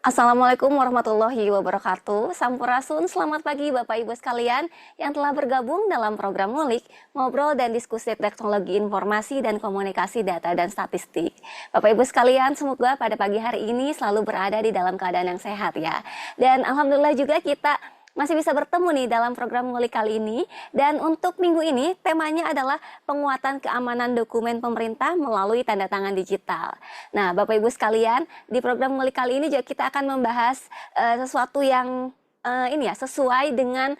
Assalamualaikum warahmatullahi wabarakatuh. Sampurasun, selamat pagi Bapak Ibu sekalian yang telah bergabung dalam program Ngulik, ngobrol dan diskusi teknologi informasi dan komunikasi data dan statistik. Bapak Ibu sekalian, semoga pada pagi hari ini selalu berada di dalam keadaan yang sehat ya. Dan alhamdulillah juga kita masih bisa bertemu nih dalam program Ngulik kali ini. Dan untuk minggu ini temanya adalah penguatan keamanan dokumen pemerintah melalui tanda tangan digital. Nah, Bapak Ibu sekalian, di program Ngulik kali ini juga kita akan membahas sesuatu yang ini ya sesuai dengan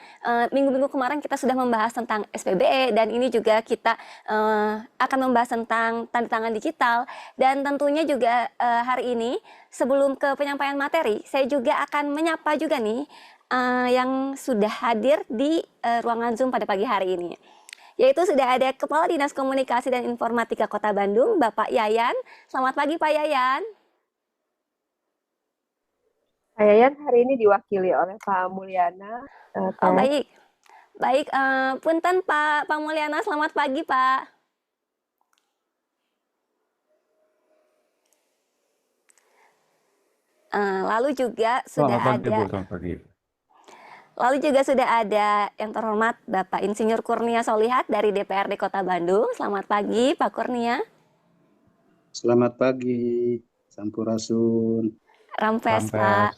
minggu-minggu kemarin kita sudah membahas tentang SPBE dan ini juga kita akan membahas tentang tanda tangan digital dan tentunya juga hari ini sebelum ke penyampaian materi saya juga akan menyapa juga nih yang sudah hadir di ruangan Zoom pada pagi hari ini. Yaitu sudah ada Kepala Dinas Komunikasi dan Informatika Kota Bandung, Bapak Yayan. Selamat pagi Pak Yayan. Pak Yayan hari ini diwakili oleh Pak Mulyana. Oh baik, baik. Punten Pak Mulyana, selamat pagi Pak. Lalu juga sudah ada. Lalu juga sudah ada yang terhormat Bapak Insinyur Kurnia Solihat dari DPRD Kota Bandung. Selamat pagi Pak Kurnia. Selamat pagi, Sampurasun. Rampes Pak.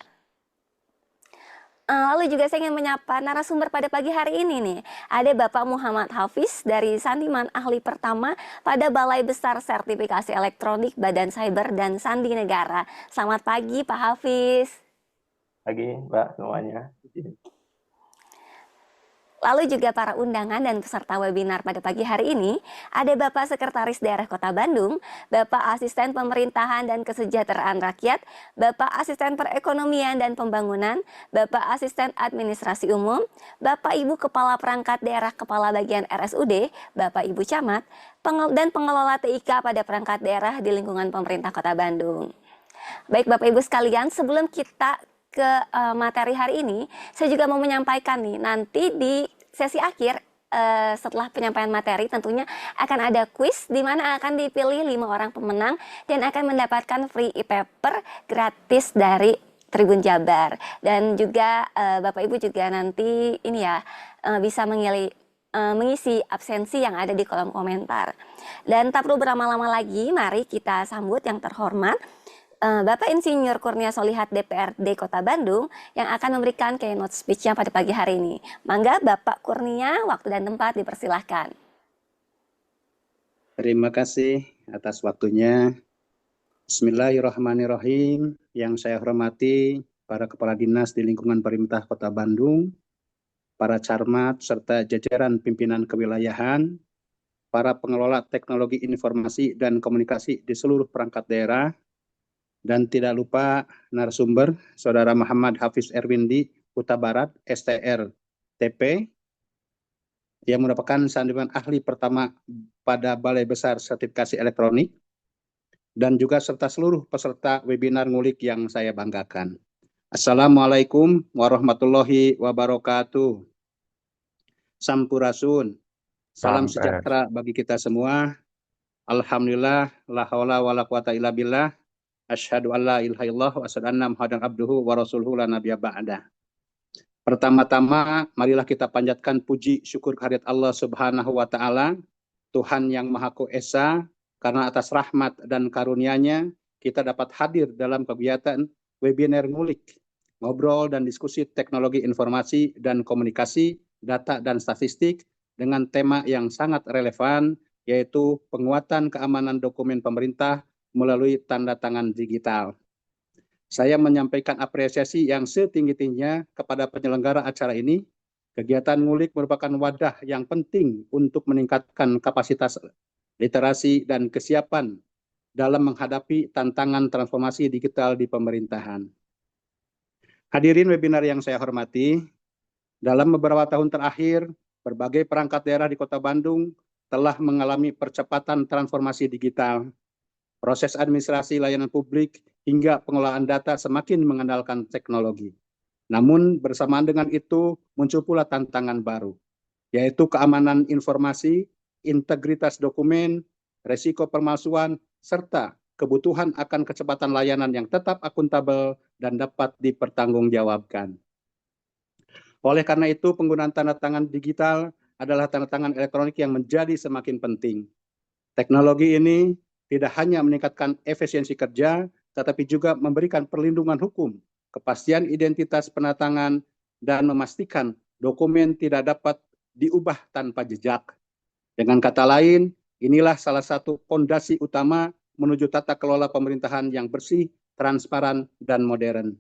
Lalu juga saya ingin menyapa narasumber pada pagi hari ini nih. Ada Bapak Muhammad Hafiz dari Sandiman Ahli Pertama pada Balai Besar Sertifikasi Elektronik Badan Cyber dan Sandi Negara. Selamat pagi Pak Hafiz. Pagi Mbak semuanya. Lalu juga para undangan dan peserta webinar pada pagi hari ini, ada Bapak Sekretaris Daerah Kota Bandung, Bapak Asisten Pemerintahan dan Kesejahteraan Rakyat, Bapak Asisten Perekonomian dan Pembangunan, Bapak Asisten Administrasi Umum, Bapak Ibu Kepala Perangkat Daerah Kepala Bagian RSUD, Bapak Ibu Camat, dan pengelola TIK pada perangkat daerah di lingkungan pemerintah Kota Bandung. Baik Bapak Ibu sekalian, sebelum kita ke materi hari ini, saya juga mau menyampaikan nih, nanti di sesi akhir setelah penyampaian materi tentunya akan ada kuis di mana akan dipilih 5 orang pemenang dan akan mendapatkan free e-paper gratis dari Tribun Jabar. Dan juga Bapak Ibu juga nanti ini ya bisa mengisi absensi yang ada di kolom komentar. Dan tak perlu berlama-lama lagi, mari kita sambut yang terhormat Bapak Insinyur Kurnia Solihat DPRD Kota Bandung yang akan memberikan keynote speech-nya pada pagi hari ini. Mangga Bapak Kurnia, waktu dan tempat dipersilahkan. Terima kasih atas waktunya. Bismillahirrahmanirrahim. Yang saya hormati para Kepala Dinas di lingkungan pemerintah Kota Bandung, para camat serta jajaran pimpinan kewilayahan, para pengelola teknologi informasi dan komunikasi di seluruh perangkat daerah, dan tidak lupa narasumber Saudara Muhammad Hafiz Erwindi Huta Barat, STR TP, yang merupakan Sandiman Ahli Pertama pada Balai Besar Sertifikasi Elektronik, dan juga serta seluruh peserta webinar Ngulik yang saya banggakan. Assalamualaikum warahmatullahi wabarakatuh. Sampurasun. Salam sejahtera bagi kita semua. Alhamdulillah, la haula wala quwata illa billah. Asyhadu an la ilaha illallah wa asyhadu anna Muhammadan abduhu wa rasuluhu la nabiyya ba'da. Pertama-tama, marilah kita panjatkan puji syukur kehadirat Allah Subhanahu wa taala, Tuhan yang Maha Esa, karena atas rahmat dan karunia-Nya kita dapat hadir dalam kegiatan webinar Ngulik, ngobrol dan diskusi teknologi informasi dan komunikasi, data dan statistik dengan tema yang sangat relevan, yaitu penguatan keamanan dokumen pemerintah melalui tanda tangan digital. Saya menyampaikan apresiasi yang setinggi-tingginya kepada penyelenggara acara ini. Kegiatan Ngulik merupakan wadah yang penting untuk meningkatkan kapasitas literasi dan kesiapan dalam menghadapi tantangan transformasi digital di pemerintahan. Hadirin webinar yang saya hormati, dalam beberapa tahun terakhir, berbagai perangkat daerah di Kota Bandung telah mengalami percepatan transformasi digital. Proses administrasi layanan publik hingga pengelolaan data semakin mengandalkan teknologi. Namun bersamaan dengan itu muncul pula tantangan baru, yaitu keamanan informasi, integritas dokumen, resiko pemalsuan, serta kebutuhan akan kecepatan layanan yang tetap akuntabel dan dapat dipertanggungjawabkan. Oleh karena itu, penggunaan tanda tangan digital adalah tanda tangan elektronik yang menjadi semakin penting. Teknologi ini tidak hanya meningkatkan efisiensi kerja, tetapi juga memberikan perlindungan hukum, kepastian identitas penatangan, dan memastikan dokumen tidak dapat diubah tanpa jejak. Dengan kata lain, inilah salah satu fondasi utama menuju tata kelola pemerintahan yang bersih, transparan, dan modern.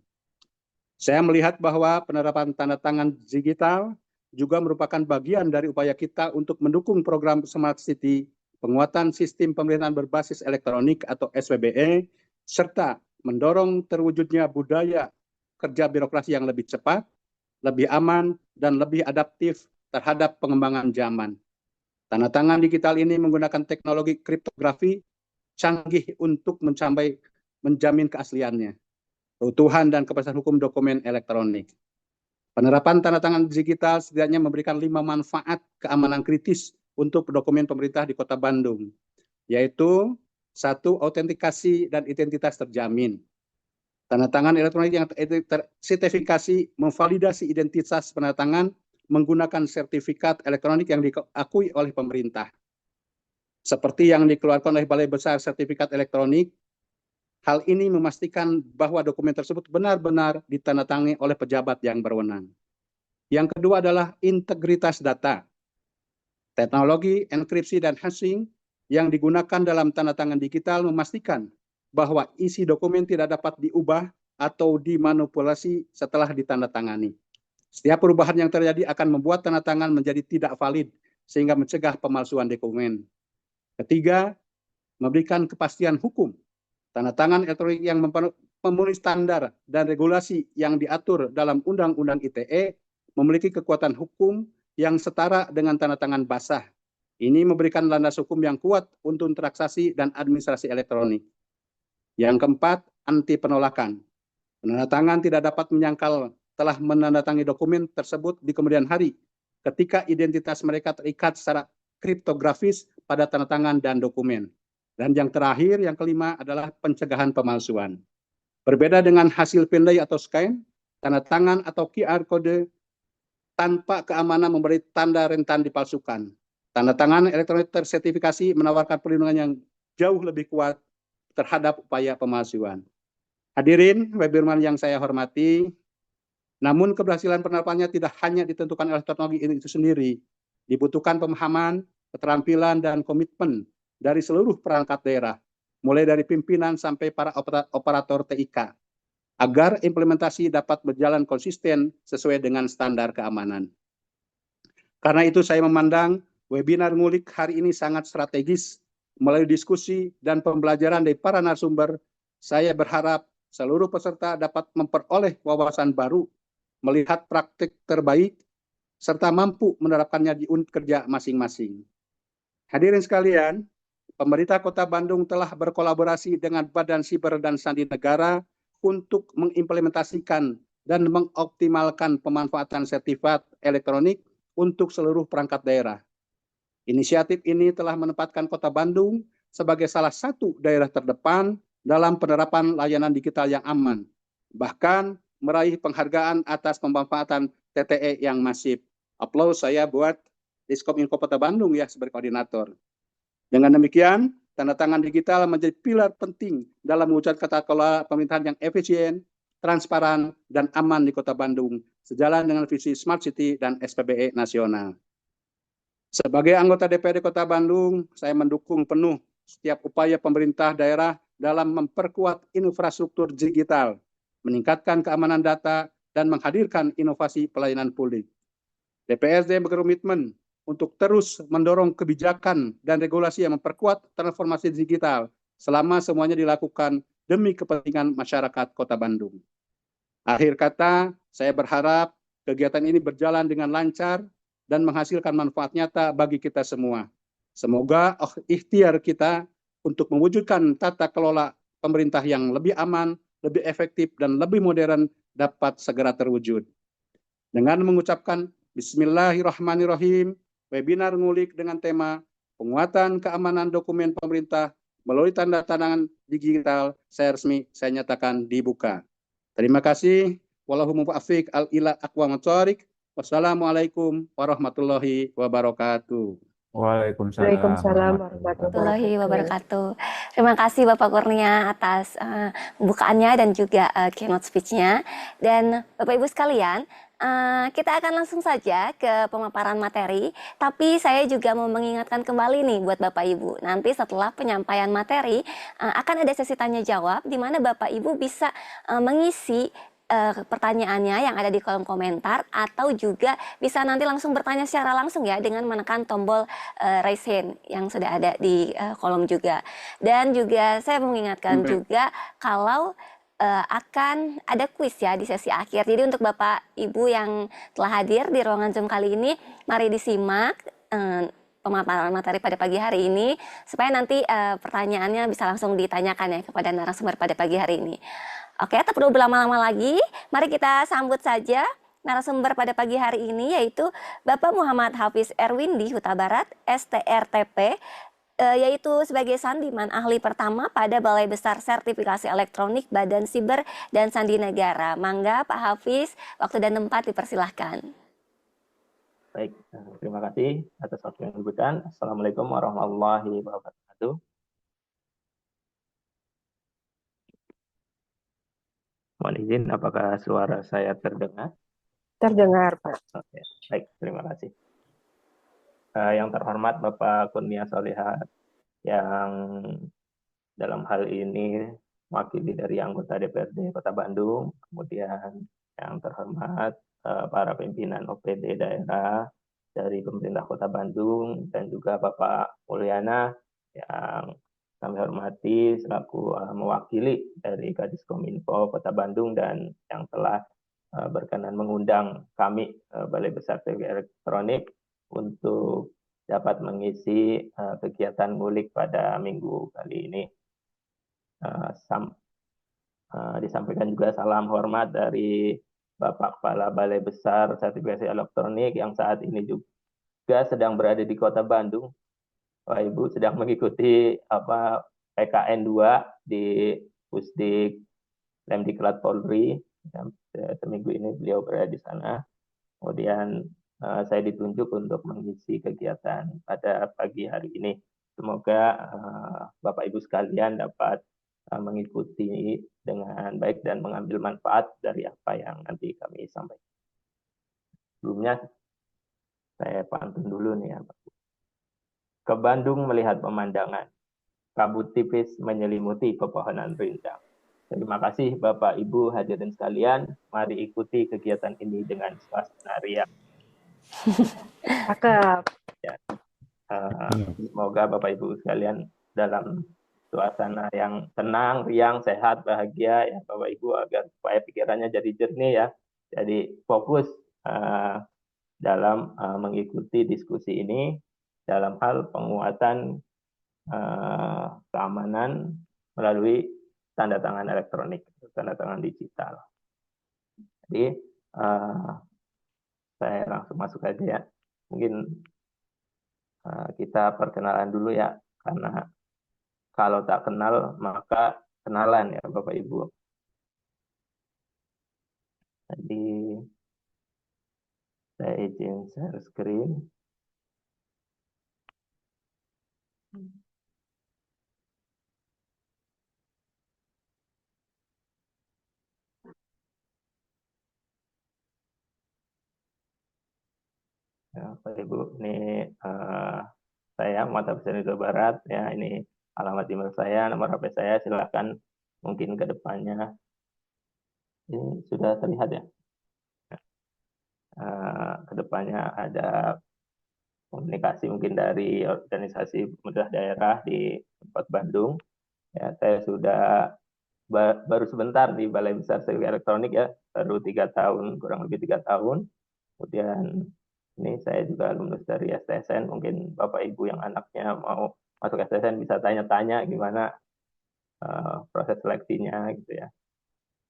Saya melihat bahwa penerapan tanda tangan digital juga merupakan bagian dari upaya kita untuk mendukung program Smart City, penguatan sistem pemerintahan berbasis elektronik atau SPBE, serta mendorong terwujudnya budaya kerja birokrasi yang lebih cepat, lebih aman, dan lebih adaptif terhadap pengembangan zaman. Tanda tangan digital ini menggunakan teknologi kriptografi canggih untuk menjamin keasliannya, keutuhan dan kepastian hukum dokumen elektronik. Penerapan tanda tangan digital setidaknya memberikan 5 manfaat keamanan kritis untuk dokumen pemerintah di Kota Bandung, yaitu 1. Autentikasi dan identitas terjamin. Tanda tangan elektronik yang tersertifikasi memvalidasi identitas penanda tangan menggunakan sertifikat elektronik yang diakui oleh pemerintah. Seperti yang dikeluarkan oleh Balai Besar Sertifikat Elektronik, hal ini memastikan bahwa dokumen tersebut benar-benar ditandatangani oleh pejabat yang berwenang. Yang kedua adalah integritas data. Teknologi enkripsi dan hashing yang digunakan dalam tanda tangan digital memastikan bahwa isi dokumen tidak dapat diubah atau dimanipulasi setelah ditandatangani. Setiap perubahan yang terjadi akan membuat tanda tangan menjadi tidak valid, sehingga mencegah pemalsuan dokumen. Ketiga, memberikan kepastian hukum. Tanda tangan elektronik yang memenuhi standar dan regulasi yang diatur dalam Undang-Undang ITE memiliki kekuatan hukum yang setara dengan tanda tangan basah. Ini memberikan landas hukum yang kuat untuk transaksi dan administrasi elektronik. Yang keempat, anti penolakan. Penanda tangan tidak dapat menyangkal telah menandatangani dokumen tersebut di kemudian hari ketika identitas mereka terikat secara kriptografis pada tanda tangan dan dokumen. Dan yang terakhir, yang kelima adalah pencegahan pemalsuan. Berbeda dengan hasil pindai atau scan, tanda tangan atau QR kode tanpa keamanan memberi tanda rentan dipalsukan. Tanda tangan elektronik tersertifikasi menawarkan perlindungan yang jauh lebih kuat terhadap upaya pemalsuan. Hadirin Webirman yang saya hormati, namun keberhasilan penerapannya tidak hanya ditentukan oleh teknologi itu sendiri, dibutuhkan pemahaman, keterampilan, dan komitmen dari seluruh perangkat daerah, mulai dari pimpinan sampai para operator TIK, agar implementasi dapat berjalan konsisten sesuai dengan standar keamanan. Karena itu saya memandang webinar ngulik hari ini sangat strategis. Melalui diskusi dan pembelajaran dari para narasumber, saya berharap seluruh peserta dapat memperoleh wawasan baru, melihat praktik terbaik, serta mampu menerapkannya di unit kerja masing-masing. Hadirin sekalian, pemerintah Kota Bandung telah berkolaborasi dengan Badan Siber dan Sandi Negara untuk mengimplementasikan dan mengoptimalkan pemanfaatan sertifikat elektronik untuk seluruh perangkat daerah. Inisiatif ini telah menempatkan Kota Bandung sebagai salah satu daerah terdepan dalam penerapan layanan digital yang aman, bahkan meraih penghargaan atas pemanfaatan TTE yang masif. Aplaus saya buat Diskominfo Kota Bandung ya sebagai koordinator. Dengan demikian, tanda tangan digital menjadi pilar penting dalam mewujudkan tata kelola pemerintahan yang efisien, transparan, dan aman di Kota Bandung, sejalan dengan visi Smart City dan SPBE nasional. Sebagai anggota DPRD Kota Bandung, saya mendukung penuh setiap upaya pemerintah daerah dalam memperkuat infrastruktur digital, meningkatkan keamanan data, dan menghadirkan inovasi pelayanan publik. DPRD berkomitmen untuk terus mendorong kebijakan dan regulasi yang memperkuat transformasi digital selama semuanya dilakukan demi kepentingan masyarakat Kota Bandung. Akhir kata, saya berharap kegiatan ini berjalan dengan lancar dan menghasilkan manfaat nyata bagi kita semua. Semoga ikhtiar kita untuk mewujudkan tata kelola pemerintah yang lebih aman, lebih efektif, dan lebih modern dapat segera terwujud. Dengan mengucapkan Bismillahirrahmanirrahim, webinar ngulik dengan tema penguatan keamanan dokumen pemerintah melalui tanda tangan digital, saya nyatakan dibuka. Terima kasih. Wallahu muwaffiq ila aqwamit thoriq. Wassalamualaikum warahmatullahi wabarakatuh. Waalaikumsalam Waalaikumsalam warahmatullahi warahmatullahi wabarakatuh. wabarakatuh. Terima kasih Bapak Kurnia atas pembukaannya dan juga keynote speech-nya. Dan Bapak Ibu sekalian, kita akan langsung saja ke pemaparan materi. Tapi saya juga mau mengingatkan kembali nih buat Bapak Ibu. Nanti setelah penyampaian materi akan ada sesi tanya jawab di mana Bapak Ibu bisa mengisi pertanyaannya yang ada di kolom komentar, atau juga bisa nanti langsung bertanya secara langsung ya dengan menekan tombol raise hand yang sudah ada di kolom juga. Dan juga saya mengingatkan juga kalau akan ada kuis ya di sesi akhir. Jadi untuk Bapak Ibu yang telah hadir di ruangan Zoom kali ini, mari disimak pemaparan materi pada pagi hari ini supaya nanti pertanyaannya bisa langsung ditanyakan ya kepada narasumber pada pagi hari ini. Oke, tak perlu berlama-lama lagi, mari kita sambut saja narasumber pada pagi hari ini, yaitu Bapak Muhammad Hafiz Erwindi Huta Barat, STRTP, yaitu sebagai Sandiman Ahli Pertama pada Balai Besar Sertifikasi Elektronik Badan Siber dan Sandi Negara. Mangga Pak Hafiz, waktu dan tempat dipersilahkan. Baik, terima kasih atas waktu yang diberikan. Assalamualaikum warahmatullahi wabarakatuh. Mohon izin, apakah suara saya terdengar? Terdengar, Pak. Oke, baik, terima kasih. Yang terhormat Bapak Kurnia Solihat, yang dalam hal ini mewakili dari anggota DPRD Kota Bandung, kemudian yang terhormat para pimpinan OPD daerah dari pemerintah Kota Bandung, dan juga Bapak Mulyana yang kami hormati selaku mewakili dari Kadiskominfo Kota Bandung dan yang telah berkenan mengundang kami Balai Besar Sertifikasi Elektronik untuk dapat mengisi kegiatan ngulik pada minggu kali ini. Disampaikan juga salam hormat dari Bapak Kepala Balai Besar Sertifikasi Elektronik yang saat ini juga sedang berada di Kota Bandung. Pak Ibu sedang mengikuti PKN 2 di Pusdik Lemdiklat Polri. Seminggu ini beliau berada di sana. Kemudian saya ditunjuk untuk mengisi kegiatan pada pagi hari ini. Semoga Bapak Ibu sekalian dapat mengikuti dengan baik dan mengambil manfaat dari apa yang nanti kami sampaikan. Sebelumnya saya pantun dulu nih ya Pak. Ke Bandung melihat pemandangan, kabut tipis menyelimuti pepohonan rindang. Terima kasih Bapak Ibu hadirin sekalian, mari ikuti kegiatan ini dengan suasana riang. Cakep. Ya. Semoga Bapak Ibu sekalian dalam suasana yang tenang, riang, sehat, bahagia ya Bapak Ibu, agar supaya pikirannya jadi jernih ya, jadi fokus dalam mengikuti diskusi ini dalam hal penguatan keamanan melalui tanda tangan elektronik, tanda tangan digital. Jadi saya langsung masuk aja ya. Mungkin kita perkenalan dulu ya, karena kalau tak kenal maka kenalan ya Bapak Ibu. Jadi saya izin share screen. Ya, Bapak Ibu, ini saya Muhammad Hafiz Huta Barat ya, ini alamat email saya, nomor HP saya, silakan mungkin ke depannya. Ini sudah terlihat ya. Ke depannya ada komunikasi mungkin dari organisasi pemerintah daerah di tempat Bandung. Ya, saya sudah baru sebentar di Balai Besar Sertifikasi Elektronik ya, baru 3 tahun, kurang lebih 3 tahun. Kemudian ini saya juga alumnus dari STSN, mungkin Bapak Ibu yang anaknya mau masuk STSN bisa tanya-tanya gimana proses seleksinya gitu ya.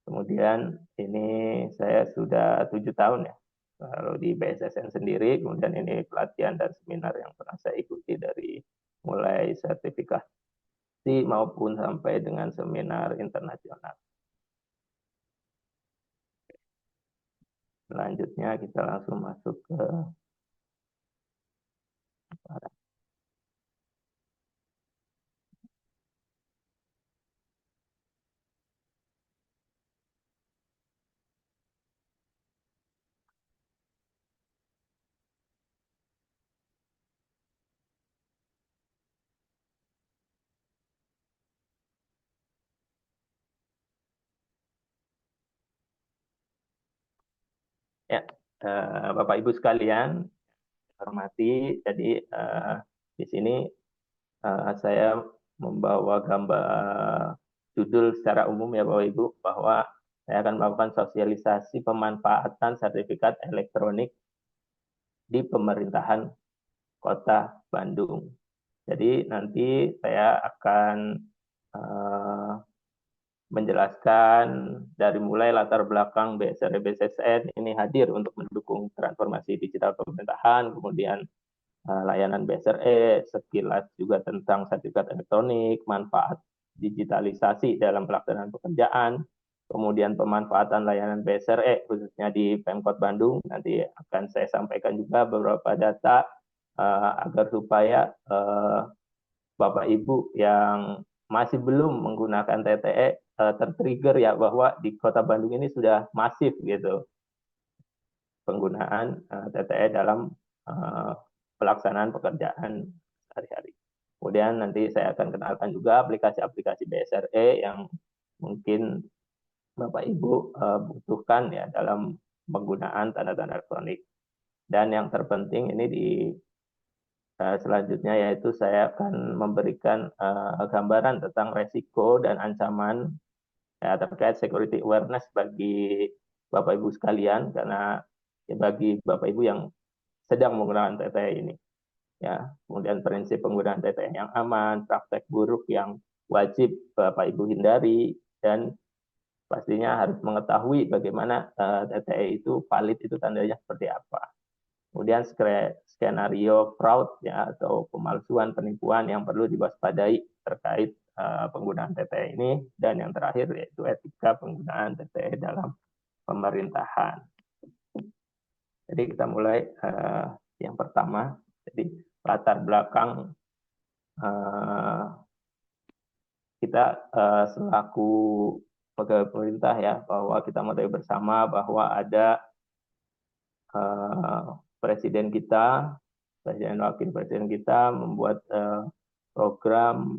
Kemudian ini saya sudah 7 tahun ya, kalau di BSSN sendiri, kemudian ini pelatihan dan seminar yang pernah saya ikuti dari mulai sertifikasi maupun sampai dengan seminar internasional. Selanjutnya kita langsung masuk ke ya, Bapak Ibu sekalian, hormati. Jadi di sini saya membawa gambar judul secara umum ya Bapak Ibu, bahwa saya akan melakukan sosialisasi pemanfaatan sertifikat elektronik di pemerintahan Kota Bandung. Jadi nanti saya akan menjelaskan dari mulai latar belakang BSR BSSN ini hadir untuk mendukung transformasi digital pemerintahan, kemudian layanan BSRE, sekilas juga tentang sertifikat elektronik, manfaat digitalisasi dalam pelaksanaan pekerjaan, kemudian pemanfaatan layanan BSRE khususnya di Pemkot Bandung. Nanti akan saya sampaikan juga beberapa data agar supaya Bapak Ibu yang masih belum menggunakan TTE tertrigger ya, bahwa di Kota Bandung ini sudah masif gitu penggunaan TTE dalam pelaksanaan pekerjaan sehari-hari. Kemudian nanti saya akan kenalkan juga aplikasi-aplikasi BSRE yang mungkin Bapak Ibu butuhkan ya dalam penggunaan tanda-tanda elektronik. Dan yang terpenting ini di selanjutnya yaitu saya akan memberikan gambaran tentang resiko dan ancaman ya, terkait security awareness bagi Bapak Ibu sekalian, karena ya, bagi Bapak Ibu yang sedang menggunakan TTE ini. Ya, kemudian prinsip penggunaan TTE yang aman, praktek buruk yang wajib Bapak Ibu hindari, dan pastinya harus mengetahui bagaimana TTE itu valid itu tandanya seperti apa. Kemudian skenario fraud ya, atau pemalsuan penipuan yang perlu diwaspadai terkait penggunaan TTE ini, dan yang terakhir yaitu etika penggunaan TTE dalam pemerintahan. Jadi kita mulai yang pertama. Jadi latar belakang kita selaku pegawai pemerintah ya, bahwa kita mengetahui bersama bahwa ada presiden kita, presiden wakil presiden kita membuat program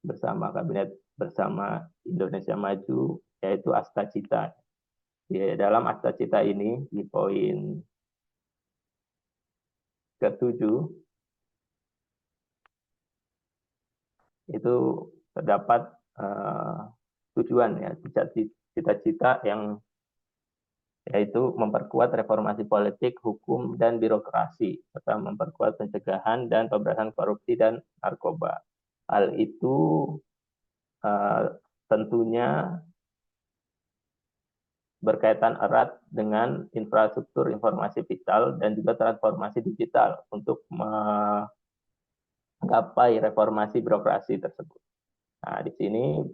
bersama kabinet bersama Indonesia Maju, yaitu Asta Cita. Di dalam Asta Cita ini di poin ke-7 itu terdapat tujuan ya, cita-cita yang yaitu memperkuat reformasi politik, hukum, dan birokrasi, serta memperkuat pencegahan dan pemberantasan korupsi dan narkoba. Hal itu tentunya berkaitan erat dengan infrastruktur informasi vital dan juga transformasi digital untuk menggapai reformasi birokrasi tersebut. Nah, di sini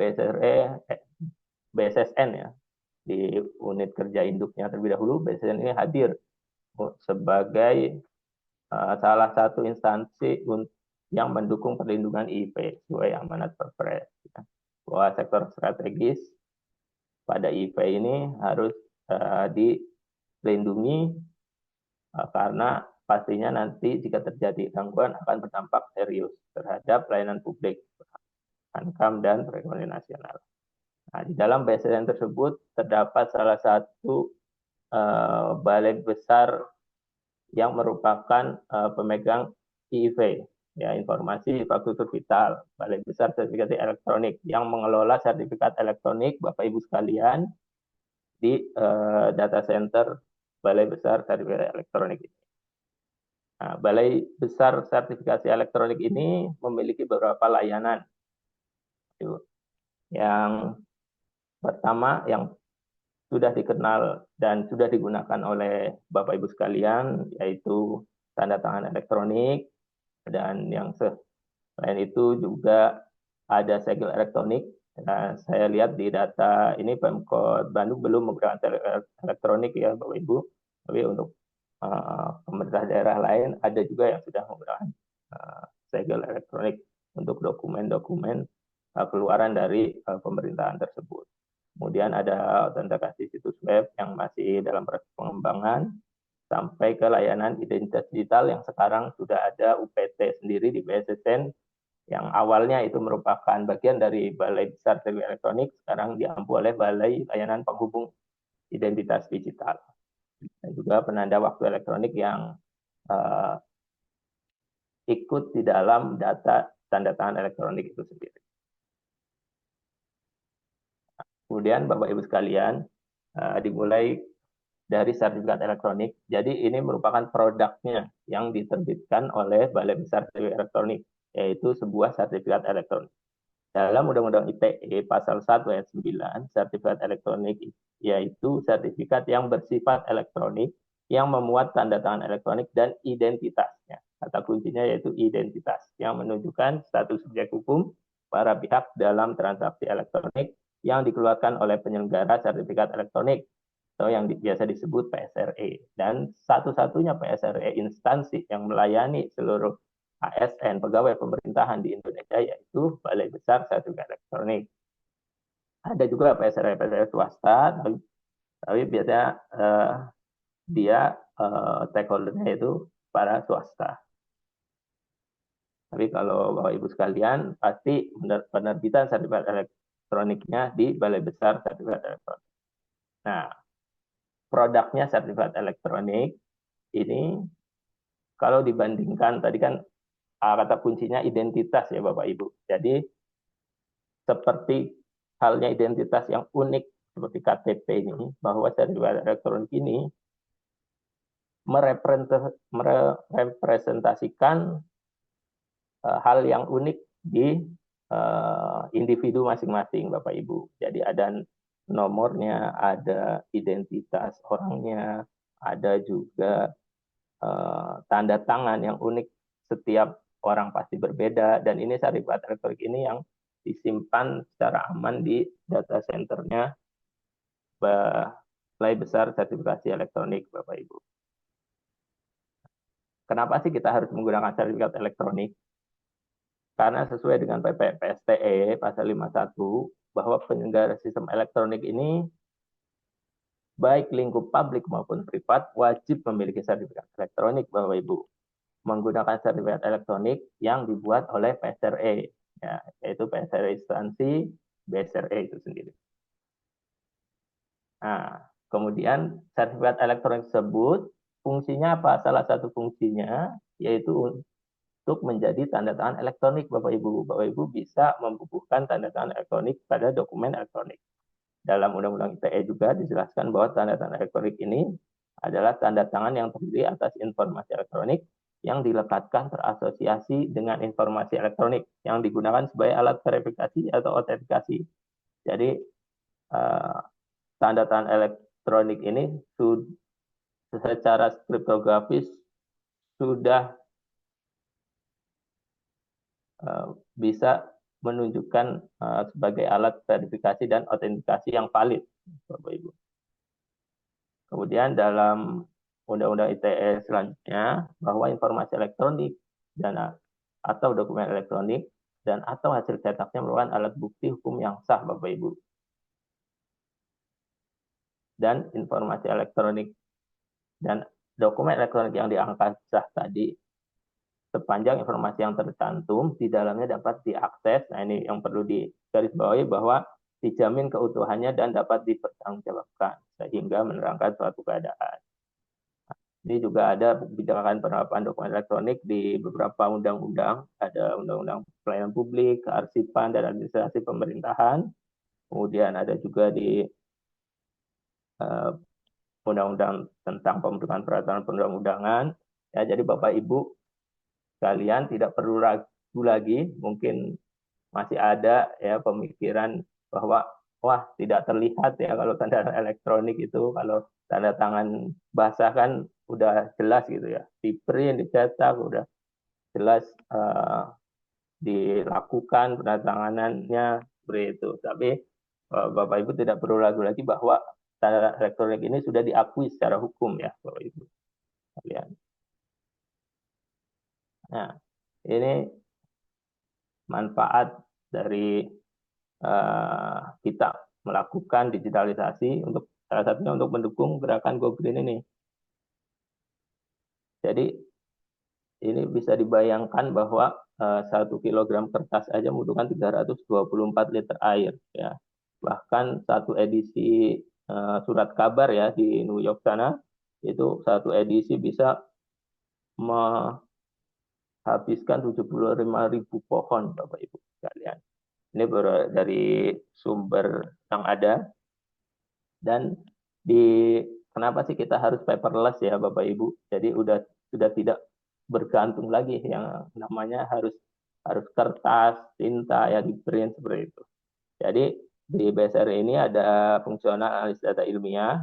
BSSN ya, di unit kerja induknya terlebih dahulu, BSSN ini hadir sebagai salah satu instansi yang mendukung perlindungan IP sesuai amanat Perpres. Bahwa sektor strategis pada IP ini harus dilindungi karena pastinya nanti jika terjadi gangguan akan berdampak serius terhadap pelayanan publik, hankam, dan perekonomian nasional. Nah, di dalam BSSN tersebut terdapat salah satu balai besar yang merupakan pemegang IIV, ya, informasi infrastruktur vital, Balai Besar Sertifikasi Elektronik, yang mengelola sertifikat elektronik Bapak Ibu sekalian di data center Balai Besar Sertifikasi Elektronik ini. Nah, Balai Besar Sertifikasi Elektronik ini memiliki beberapa layanan. Yang pertama yang sudah dikenal dan sudah digunakan oleh Bapak Ibu sekalian, yaitu tanda tangan elektronik, dan yang selain itu juga ada segel elektronik Nah, saya lihat di data ini Pemkot Bandung belum menggunakan elektronik ya Bapak Ibu, tapi untuk pemerintah daerah lain ada juga yang sudah menggunakan segel elektronik untuk dokumen-dokumen keluaran dari pemerintahan tersebut. Kemudian ada autentikasi situs web yang masih dalam proses pengembangan, sampai ke layanan identitas digital yang sekarang sudah ada UPT sendiri di BSSN, yang awalnya itu merupakan bagian dari Balai Besar Sertifikat Elektronik, sekarang diampu oleh Balai Layanan Penghubung Identitas Digital. Dan juga penanda waktu elektronik yang ikut di dalam data tanda tangan elektronik itu sendiri. Kemudian Bapak Ibu sekalian, dimulai dari sertifikat elektronik. Jadi ini merupakan produknya yang diterbitkan oleh Balai Besar Sertifikat Elektronik, yaitu sebuah sertifikat elektronik. Dalam Undang-Undang ITE Pasal 1 Ayat 9, sertifikat elektronik yaitu sertifikat yang bersifat elektronik yang memuat tanda tangan elektronik dan identitasnya. Kata kuncinya yaitu identitas, yang menunjukkan status subjek hukum para pihak dalam transaksi elektronik yang dikeluarkan oleh penyelenggara sertifikat elektronik atau yang biasa disebut PSRE, dan satu-satunya PSRE instansi yang melayani seluruh ASN pegawai pemerintahan di Indonesia yaitu Balai Besar Sertifikat Elektronik. Ada juga PSRE swasta, tapi biasanya dia stakeholdernya itu para swasta. Tapi kalau Bapak Ibu sekalian, pasti penerbitan sertifikat elektroniknya di Balai Besar Sertifikat Elektronik. Nah, produknya sertifikat elektronik ini kalau dibandingkan tadi kan kata kuncinya identitas ya Bapak Ibu. Jadi seperti halnya identitas yang unik seperti KTP ini, bahwa sertifikat elektronik ini merepresentasikan hal yang unik di individu masing-masing Bapak Ibu. Jadi ada nomornya, ada identitas orangnya, ada juga tanda tangan yang unik, setiap orang pasti berbeda, dan ini sertifikat elektronik ini yang disimpan secara aman di data centernya Balai Besar Sertifikasi Elektronik Bapak Ibu. Kenapa sih kita harus menggunakan sertifikat elektronik? Karena sesuai dengan PSTE pasal 51 bahwa penyelenggara sistem elektronik ini baik lingkup publik maupun privat wajib memiliki sertifikat elektronik Bapak Ibu, menggunakan sertifikat elektronik yang dibuat oleh PSRE, ya, yaitu PSRE instansi BSRE itu sendiri. Nah, kemudian sertifikat elektronik tersebut fungsinya apa? Salah satu fungsinya yaitu untuk menjadi tanda tangan elektronik Bapak Ibu. Bapak Ibu bisa membubuhkan tanda tangan elektronik pada dokumen elektronik. Dalam Undang-Undang ITE juga dijelaskan bahwa tanda tangan elektronik ini adalah tanda tangan yang terdiri atas informasi elektronik yang dilekatkan terasosiasi dengan informasi elektronik yang digunakan sebagai alat verifikasi atau autentikasi. Jadi tanda tangan elektronik ini secara kriptografis sudah bisa menunjukkan sebagai alat verifikasi dan autentikasi yang valid, Bapak Ibu. Kemudian dalam Undang-Undang ITE selanjutnya, bahwa informasi elektronik dan atau dokumen elektronik dan atau hasil cetaknya merupakan alat bukti hukum yang sah, Bapak Ibu. Dan informasi elektronik dan dokumen elektronik yang dianggap sah tadi, sepanjang informasi yang tercantum di dalamnya dapat diakses. Nah, ini yang perlu digarisbawahi, bahwa dijamin keutuhannya dan dapat dipertanggungjawabkan sehingga menerangkan suatu keadaan. Ini juga ada kebijakan penerapan dokumen elektronik di beberapa undang-undang, ada Undang-Undang Pelayanan Publik, Kearsipan dan Administrasi Pemerintahan, kemudian ada juga di Undang-Undang tentang Pembentukan Peraturan Perundang-undangan. Ya, jadi Bapak Ibu kalian tidak perlu ragu lagi, mungkin masih ada ya pemikiran bahwa wah tidak terlihat ya kalau tanda elektronik itu, kalau tanda tangan basah kan udah jelas gitu ya, di print, dicetak udah jelas dilakukan penandatanganannya seperti itu. Tapi Bapak Ibu tidak perlu ragu lagi bahwa tanda elektronik ini sudah diakui secara hukum ya Bapak Ibu sekalian. Nah, ini manfaat dari kita melakukan digitalisasi untuk salah satunya untuk mendukung gerakan Go Green ini. Jadi ini bisa dibayangkan bahwa 1 kilogram kertas aja membutuhkan 324 liter air ya. Bahkan satu edisi surat kabar ya di New York sana itu satu edisi bisa menghabiskan 75.000 pohon Bapak Ibu sekalian. Ini dari sumber yang ada. Dan kenapa sih kita harus paperless ya Bapak Ibu? Jadi sudah tidak bergantung lagi yang namanya harus kertas, tinta ya di print seperti itu. Jadi di BSR ini ada fungsional analis data ilmiah,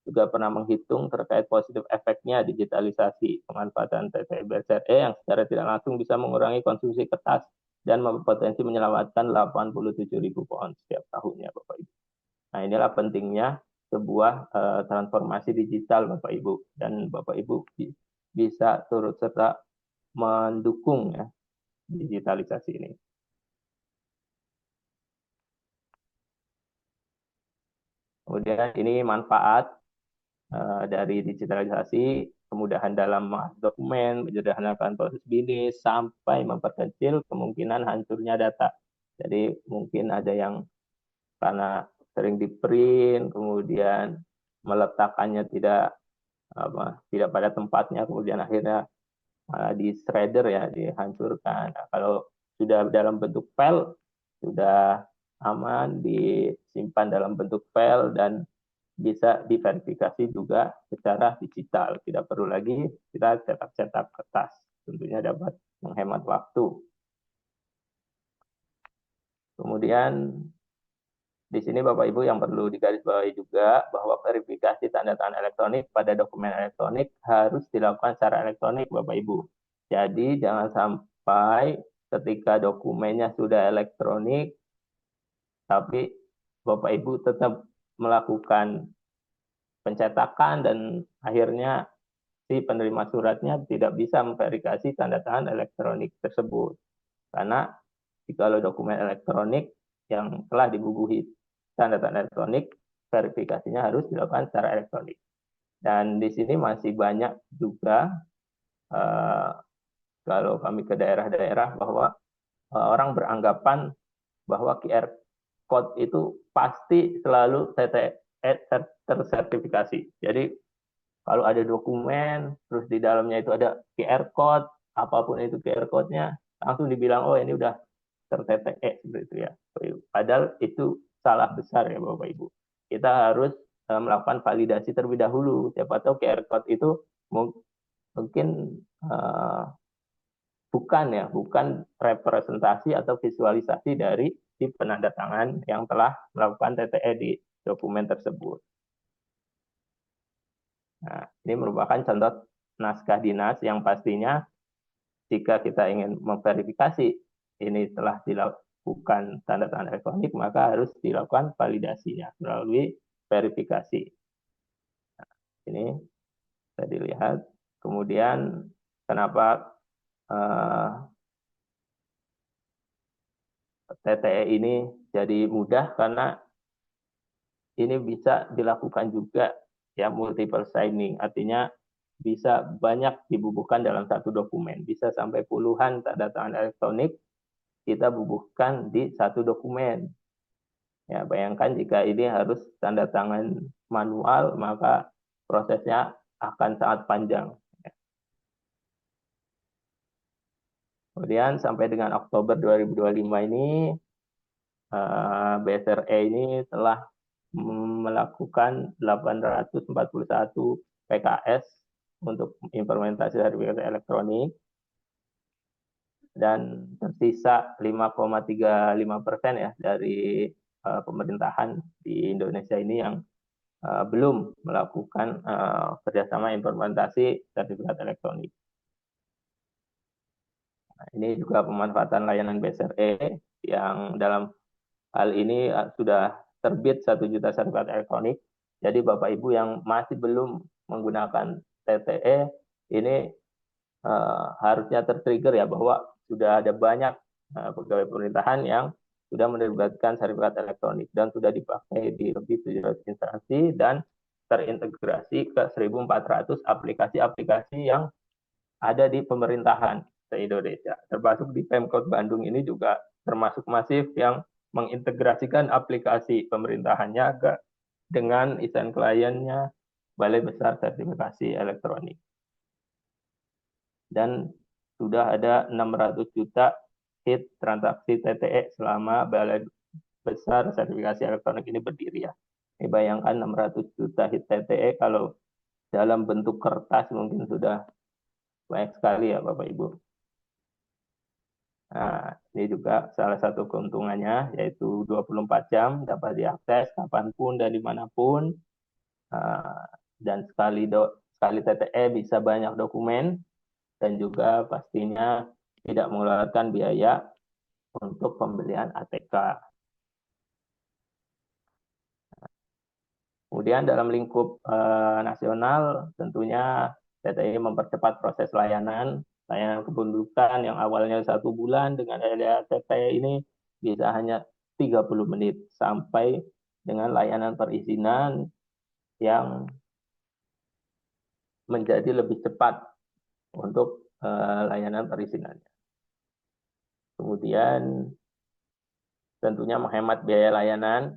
juga pernah menghitung terkait positif efeknya digitalisasi pemanfaatan TTE BSRE yang secara tidak langsung bisa mengurangi konsumsi kertas dan berpotensi menyelamatkan 87.000 pohon setiap tahunnya Bapak Ibu. Nah inilah pentingnya sebuah transformasi digital Bapak Ibu, dan Bapak Ibu bisa turut serta mendukung ya digitalisasi ini. Kemudian ini manfaat dari digitalisasi, kemudahan dalam mengakses dokumen, menyederhanakan proses bisnis, sampai memperkecil kemungkinan hancurnya data. Jadi mungkin ada yang karena sering di print, kemudian meletakkannya tidak pada tempatnya, kemudian akhirnya di shredder ya, dihancurkan. Nah, kalau sudah dalam bentuk file, sudah aman, disimpan dalam bentuk file dan bisa diverifikasi juga secara digital. Tidak perlu lagi kita cetak-cetak kertas. Tentunya dapat menghemat waktu. Kemudian di sini Bapak Ibu yang perlu digarisbawahi juga bahwa verifikasi tanda tangan elektronik pada dokumen elektronik harus dilakukan secara elektronik Bapak Ibu. Jadi jangan sampai ketika dokumennya sudah elektronik tapi Bapak Ibu tetap melakukan pencetakan dan akhirnya si penerima suratnya tidak bisa memverifikasi tanda tangan elektronik tersebut. Karena jika dokumen elektronik yang telah dibubuhi tanda tangan elektronik, verifikasinya harus dilakukan secara elektronik. Dan di sini masih banyak juga kalau kami ke daerah-daerah bahwa orang beranggapan bahwa QR code itu pasti selalu tersertifikasi. Jadi kalau ada dokumen, terus di dalamnya itu ada QR code, apapun itu QR code-nya, langsung dibilang, oh ini udah ter-TTE, seperti itu ya. Padahal itu salah besar ya Bapak Ibu. Kita harus melakukan validasi terlebih dahulu. Siapa tahu QR code itu mungkin bukan representasi atau visualisasi dari si penandatangan yang telah melakukan TTE di dokumen tersebut. Nah, ini merupakan contoh naskah dinas yang pastinya jika kita ingin memverifikasi ini telah dilakukan tanda tangan elektronik, maka harus dilakukan validasinya melalui verifikasi. Nah, ini bisa dilihat. Kemudian kenapa TTE ini jadi mudah, karena ini bisa dilakukan juga ya multiple signing, artinya bisa banyak dibubuhkan dalam satu dokumen, bisa sampai puluhan tanda tangan elektronik kita bubuhkan di satu dokumen. Ya, bayangkan jika ini harus tanda tangan manual, maka prosesnya akan sangat panjang. Kemudian sampai dengan Oktober 2025 ini, BSRE ini telah melakukan 841 PKS untuk implementasi sertifikasi elektronik, dan tersisa 5,35% ya dari pemerintahan di Indonesia ini yang belum melakukan kerjasama implementasi sertifikat elektronik. Nah, ini juga pemanfaatan layanan BSRE yang dalam hal ini sudah terbit 1 juta sertifikat elektronik. Jadi Bapak Ibu yang masih belum menggunakan TTE ini harusnya tertrigger ya, bahwa sudah ada banyak pegawai pemerintahan yang sudah menerbitkan sertifikat elektronik dan sudah dipakai di lebih 700 instansi dan terintegrasi ke 1.400 aplikasi-aplikasi yang ada di pemerintahan se-Indonesia. Termasuk di Pemkot Bandung ini juga termasuk masif yang mengintegrasikan aplikasi pemerintahannya dengan instansi kliennya Balai Besar Sertifikasi Elektronik. Dan sudah ada 600 juta hit transaksi TTE selama Balai Besar Sertifikasi Elektronik ini berdiri ya. Ini bayangkan 600 juta hit TTE, kalau dalam bentuk kertas mungkin sudah banyak sekali ya Bapak Ibu. Nah, ini juga salah satu keuntungannya, yaitu 24 jam dapat diakses kapanpun dan dimanapun. Dan sekali TTE bisa banyak dokumen, dan juga pastinya tidak mengeluarkan biaya untuk pembelian ATK. Kemudian dalam lingkup nasional, tentunya TTE mempercepat proses layanan kependudukan yang awalnya 1 bulan dengan ada TTE ini bisa hanya 30 menit sampai dengan layanan perizinan yang menjadi lebih cepat untuk layanan perizinannya. Kemudian tentunya menghemat biaya layanan.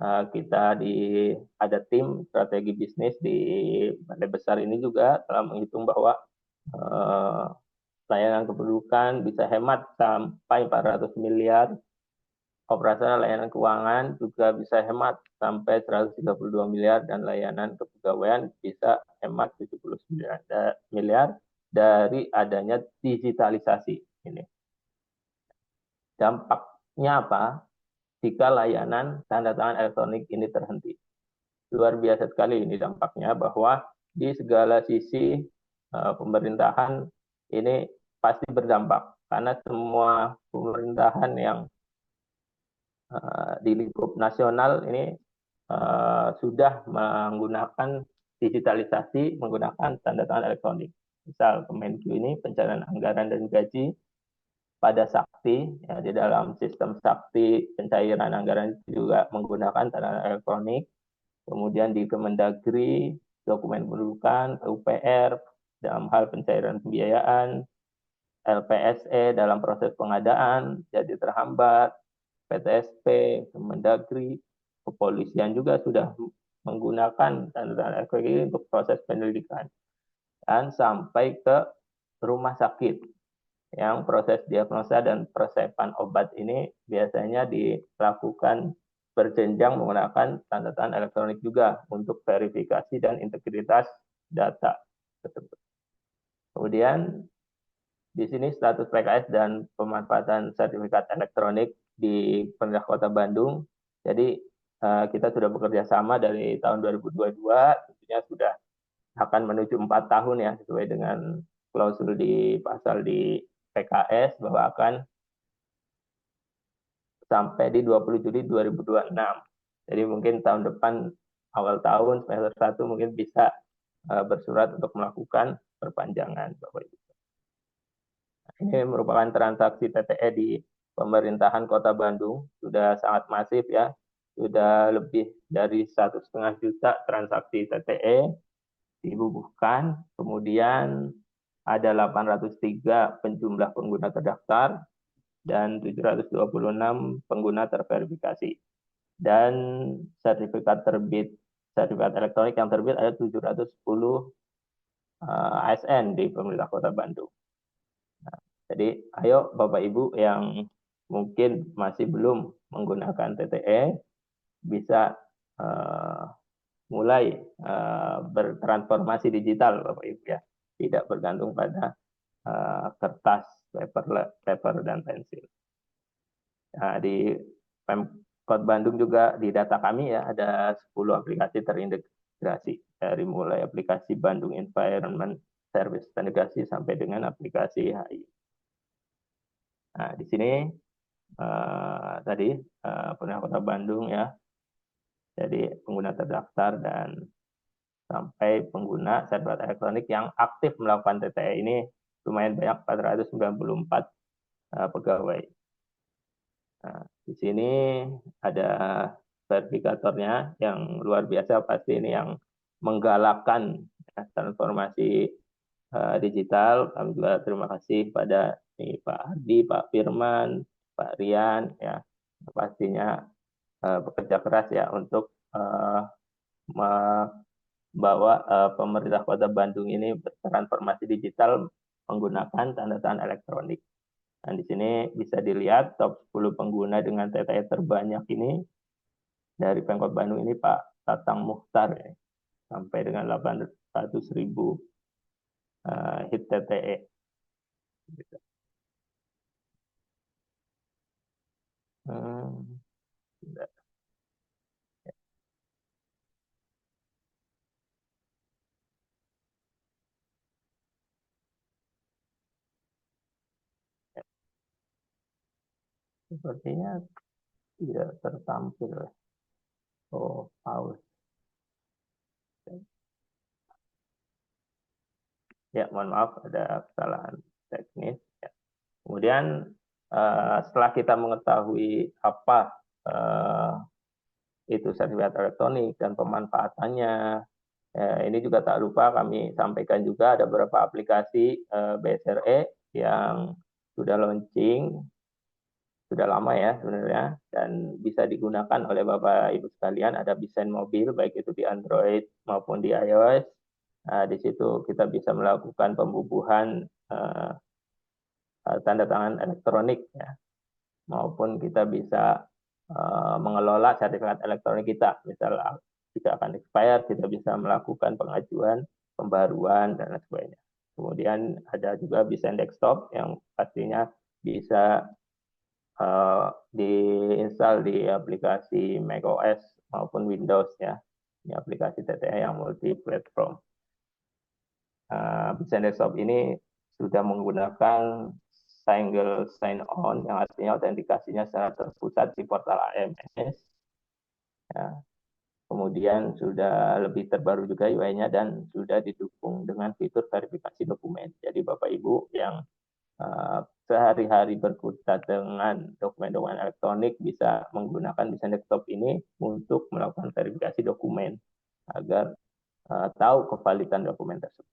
Kita ada tim strategi bisnis di Balai Besar ini juga telah menghitung bahwa layanan kependudukan bisa hemat sampai 400 miliar, operasional layanan keuangan juga bisa hemat sampai 132 miliar, dan layanan kepegawaian bisa hemat 79 miliar dari adanya digitalisasi ini. Dampaknya apa jika layanan tanda tangan elektronik ini terhenti? Luar biasa sekali ini dampaknya, bahwa di segala sisi pemerintahan ini pasti berdampak, karena semua pemerintahan yang di lingkup nasional ini sudah menggunakan digitalisasi, menggunakan tanda tangan elektronik. Misal Kemenq ini pencairan anggaran dan gaji pada Sakti, ya, di dalam sistem Sakti pencairan anggaran juga menggunakan tanda tangan elektronik. Kemudian di Kemendagri, dokumen pendudukan, PUPR dalam hal pencairan pembiayaan, LPSE dalam proses pengadaan jadi terhambat, PTSP, Kemendagri, kepolisian juga sudah menggunakan tanda tangan elektronik untuk proses penyelidikan, dan sampai ke rumah sakit yang proses diagnosa dan persiapan obat ini biasanya dilakukan berjenjang menggunakan tanda tangan elektronik juga untuk verifikasi dan integritas data tersebut. Kemudian di sini status PKS dan pemanfaatan sertifikat elektronik di Pemerintah Kota Bandung. Jadi kita sudah bekerja sama dari tahun 2022, tentunya sudah akan menuju 4 tahun ya, sesuai dengan klausul di pasal di PKS bahwa akan sampai di 20 Juli 2026. Jadi mungkin tahun depan, awal tahun, semester 1 mungkin bisa bersurat untuk melakukan perpanjangan, Bapak Ibu. Ini merupakan transaksi TTE di pemerintahan Kota Bandung, sudah sangat masif ya, sudah lebih dari 1,5 juta transaksi TTE dibubuhkan, kemudian ada 803 penjumlah pengguna terdaftar, dan 726 pengguna terverifikasi. Dan sertifikat elektronik yang terbit ada 710 ASN di pemerintah Kota Bandung. Nah, jadi ayo Bapak Ibu yang mungkin masih belum menggunakan TTE bisa mulai bertransformasi digital Bapak Ibu ya, tidak bergantung pada kertas, paper dan pensil. Nah, di Pemkot Bandung juga di data kami ya ada 10 aplikasi terintegrasi, dari mulai aplikasi Bandung Environment Service terintegrasi sampai dengan aplikasi HI. Nah, di sini tadi pemerintah Kota Bandung ya. Jadi pengguna terdaftar dan sampai pengguna sertifikat elektronik yang aktif melakukan TTE ini lumayan banyak, 494 pegawai. Nah, di sini ada verifikatornya yang luar biasa, pasti ini yang menggalakkan ya, transformasi digital. Kami juga terima kasih pada Pak Ardi, Pak Firman, Pak Rian ya, pastinya bekerja keras ya untuk membawa pemerintah Kota Bandung ini bertransformasi digital menggunakan tanda tangan elektronik. Dan di sini bisa dilihat top 10 pengguna dengan TTE terbanyak ini dari Pemkot Bandung ini Pak Tatang Mukhtar ya, sampai dengan 800.000 hit TTE. Gitu. Sepertinya tidak tertampil. Oh, pause. Ya, mohon maaf ada kesalahan teknis. Ya. Kemudian setelah kita mengetahui apa itu sertifikat elektronik dan pemanfaatannya, ini juga tak lupa kami sampaikan juga ada beberapa aplikasi BSRE yang sudah launching, sudah lama ya sebenarnya, dan bisa digunakan oleh Bapak Ibu sekalian. Ada desain mobil, baik itu di Android maupun di iOS. Di situ kita bisa melakukan pembubuhan tanda tangan elektronik, ya. Maupun kita bisa mengelola sertifikat elektronik kita. Misal jika akan expired, kita bisa melakukan pengajuan, pembaruan, dan lain sebagainya. Kemudian ada juga desain desktop yang pastinya bisa diinstal di aplikasi macOS maupun Windows ya. Ini aplikasi TTE yang multi platform. Desain desktop ini sudah menggunakan single sign-on yang artinya autentikasinya secara terpusat di portal AMS. Ya. Kemudian sudah lebih terbaru juga UI-nya dan sudah didukung dengan fitur verifikasi dokumen. Jadi Bapak Ibu yang sehari-hari berkutat dengan dokumen-dokumen elektronik bisa menggunakan desain desktop ini untuk melakukan verifikasi dokumen agar tahu kevalidan dokumen tersebut.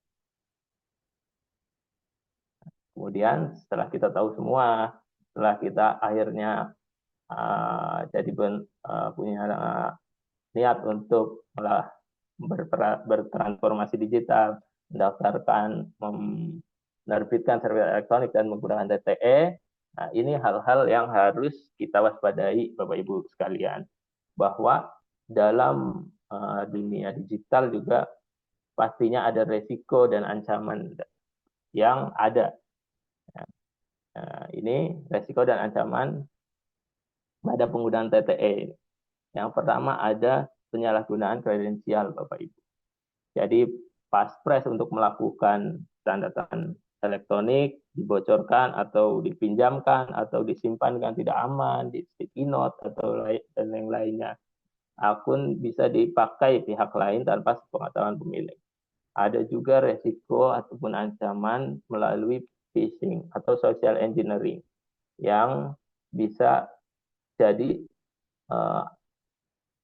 Kemudian setelah kita tahu semua, setelah kita akhirnya jadi punya niat untuk bertransformasi digital, mendaftarkan, menerbitkan sertifikat elektronik dan menggunakan TTE, nah ini hal-hal yang harus kita waspadai Bapak Ibu sekalian, bahwa dalam dunia digital juga pastinya ada resiko dan ancaman yang ada. Ini resiko dan ancaman pada penggunaan TTE. Yang pertama ada penyalahgunaan kredensial Bapak Ibu. Jadi paspres untuk melakukan tanda tangan elektronik dibocorkan atau dipinjamkan atau disimpankan tidak aman di sticky note atau dan yang lainnya. Akun bisa dipakai pihak lain tanpa sepengetahuan pemilik. Ada juga resiko ataupun ancaman melalui phishing atau social engineering yang bisa jadi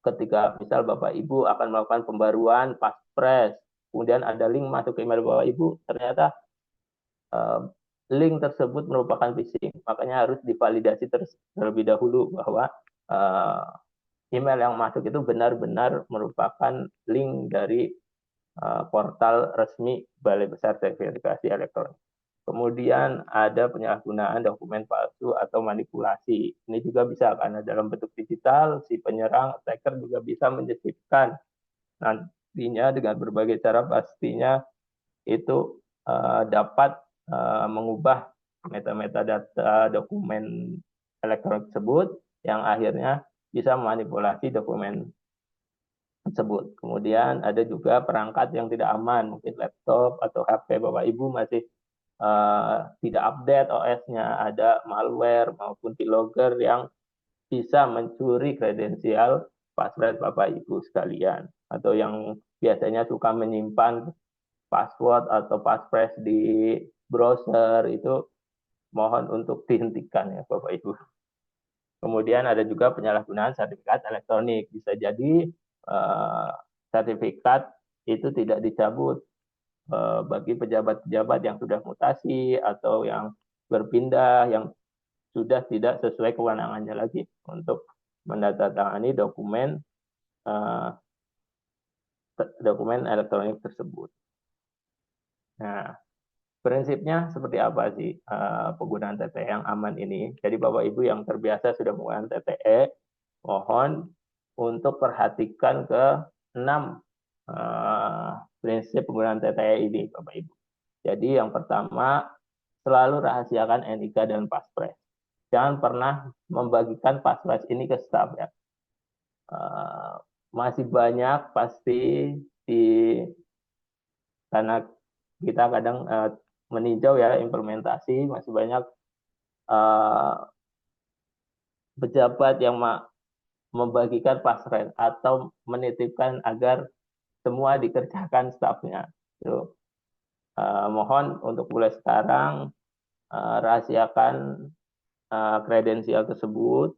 ketika misal Bapak Ibu akan melakukan pembaruan paspres, kemudian ada link masuk ke email Bapak Ibu, ternyata link tersebut merupakan phishing, makanya harus divalidasi terlebih dahulu bahwa email yang masuk itu benar-benar merupakan link dari portal resmi Balai Besar Verifikasi Elektronik. Kemudian ada penyalahgunaan dokumen palsu atau manipulasi. Ini juga bisa karena dalam bentuk digital, si penyerang, attacker juga bisa menyisipkan nantinya dengan berbagai cara, pastinya itu dapat mengubah metadata dokumen elektronik tersebut yang akhirnya bisa memanipulasi dokumen tersebut. Kemudian ada juga perangkat yang tidak aman, mungkin laptop atau HP Bapak Ibu masih tidak update OS-nya, ada malware maupun keylogger yang bisa mencuri kredensial password Bapak Ibu sekalian, atau yang biasanya suka menyimpan password atau passphrase di browser, itu mohon untuk dihentikan ya Bapak Ibu. Kemudian ada juga penyalahgunaan sertifikat elektronik. Bisa jadi sertifikat itu tidak dicabut bagi pejabat-pejabat yang sudah mutasi atau yang berpindah, yang sudah tidak sesuai kewenangannya lagi untuk menandatangani dokumen elektronik tersebut. Nah, prinsipnya seperti apa sih penggunaan TTE yang aman ini? Jadi Bapak Ibu yang terbiasa sudah menggunakan TTE, mohon untuk perhatikan ke 6 prinsip penggunaan TTE ini, Bapak Ibu. Jadi yang pertama, selalu rahasiakan NIK dan passphrase. Jangan pernah membagikan passphrase ini ke staf ya. Masih banyak pasti karena kita kadang meninjau ya implementasi, masih banyak pejabat yang membagikan passphrase atau menitipkan agar semua dikerjakan stafnya. Mohon untuk mulai sekarang rahasiakan kredensial tersebut.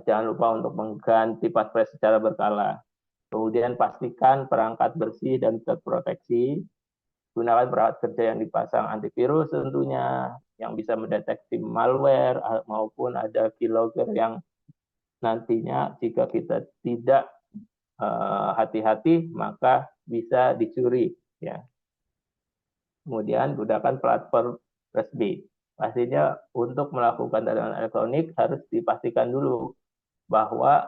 Jangan lupa untuk mengganti passphrase secara berkala. Kemudian pastikan perangkat bersih dan terproteksi. Gunakan perangkat kerja yang dipasang antivirus tentunya, yang bisa mendeteksi malware maupun ada keylogger yang nantinya jika kita tidak hati-hati maka bisa dicuri ya. Kemudian gunakan platform resmi. Pastinya untuk melakukan transaksi elektronik harus dipastikan dulu bahwa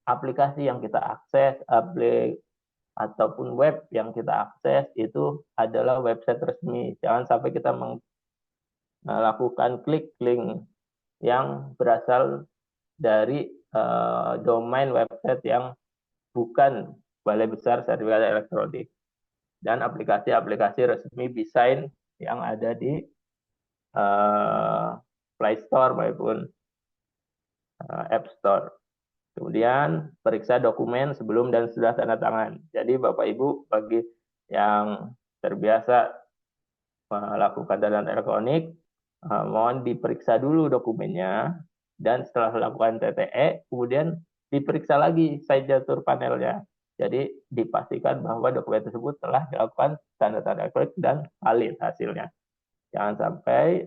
aplikasi yang kita akses, ataupun web yang kita akses itu adalah website resmi. Jangan sampai kita melakukan klik link yang berasal dari domain website yang bukan Balai Besar Sertifikat Elektronik. Dan aplikasi-aplikasi resmi BeSign yang ada di Play Store maupun App Store. Kemudian periksa dokumen sebelum dan sesudah tanda tangan. Jadi Bapak Ibu bagi yang terbiasa melakukan tanda tangan elektronik, mohon diperiksa dulu dokumennya, dan setelah melakukan TTE, kemudian diperiksa lagi signature panelnya. Jadi dipastikan bahwa dokumen tersebut telah dilakukan tanda tangan elektronik dan valid hasilnya. Jangan sampai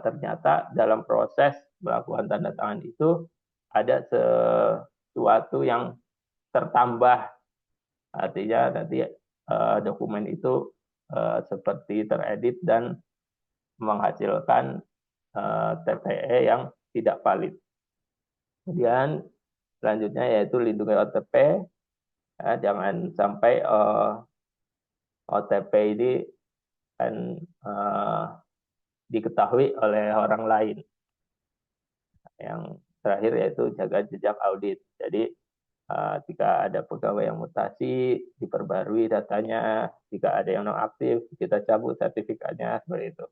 ternyata dalam proses melakukan tanda tangan itu ada sesuatu yang tertambah, artinya nanti dokumen itu seperti teredit dan menghasilkan TTE yang tidak valid. Kemudian selanjutnya yaitu lindungi OTP. Jangan sampai OTP ini kan diketahui oleh orang lain. Yang terakhir yaitu jaga jejak audit. Jadi jika ada pegawai yang mutasi, diperbarui datanya. Jika ada yang nonaktif, kita cabut sertifikatnya, seperti itu.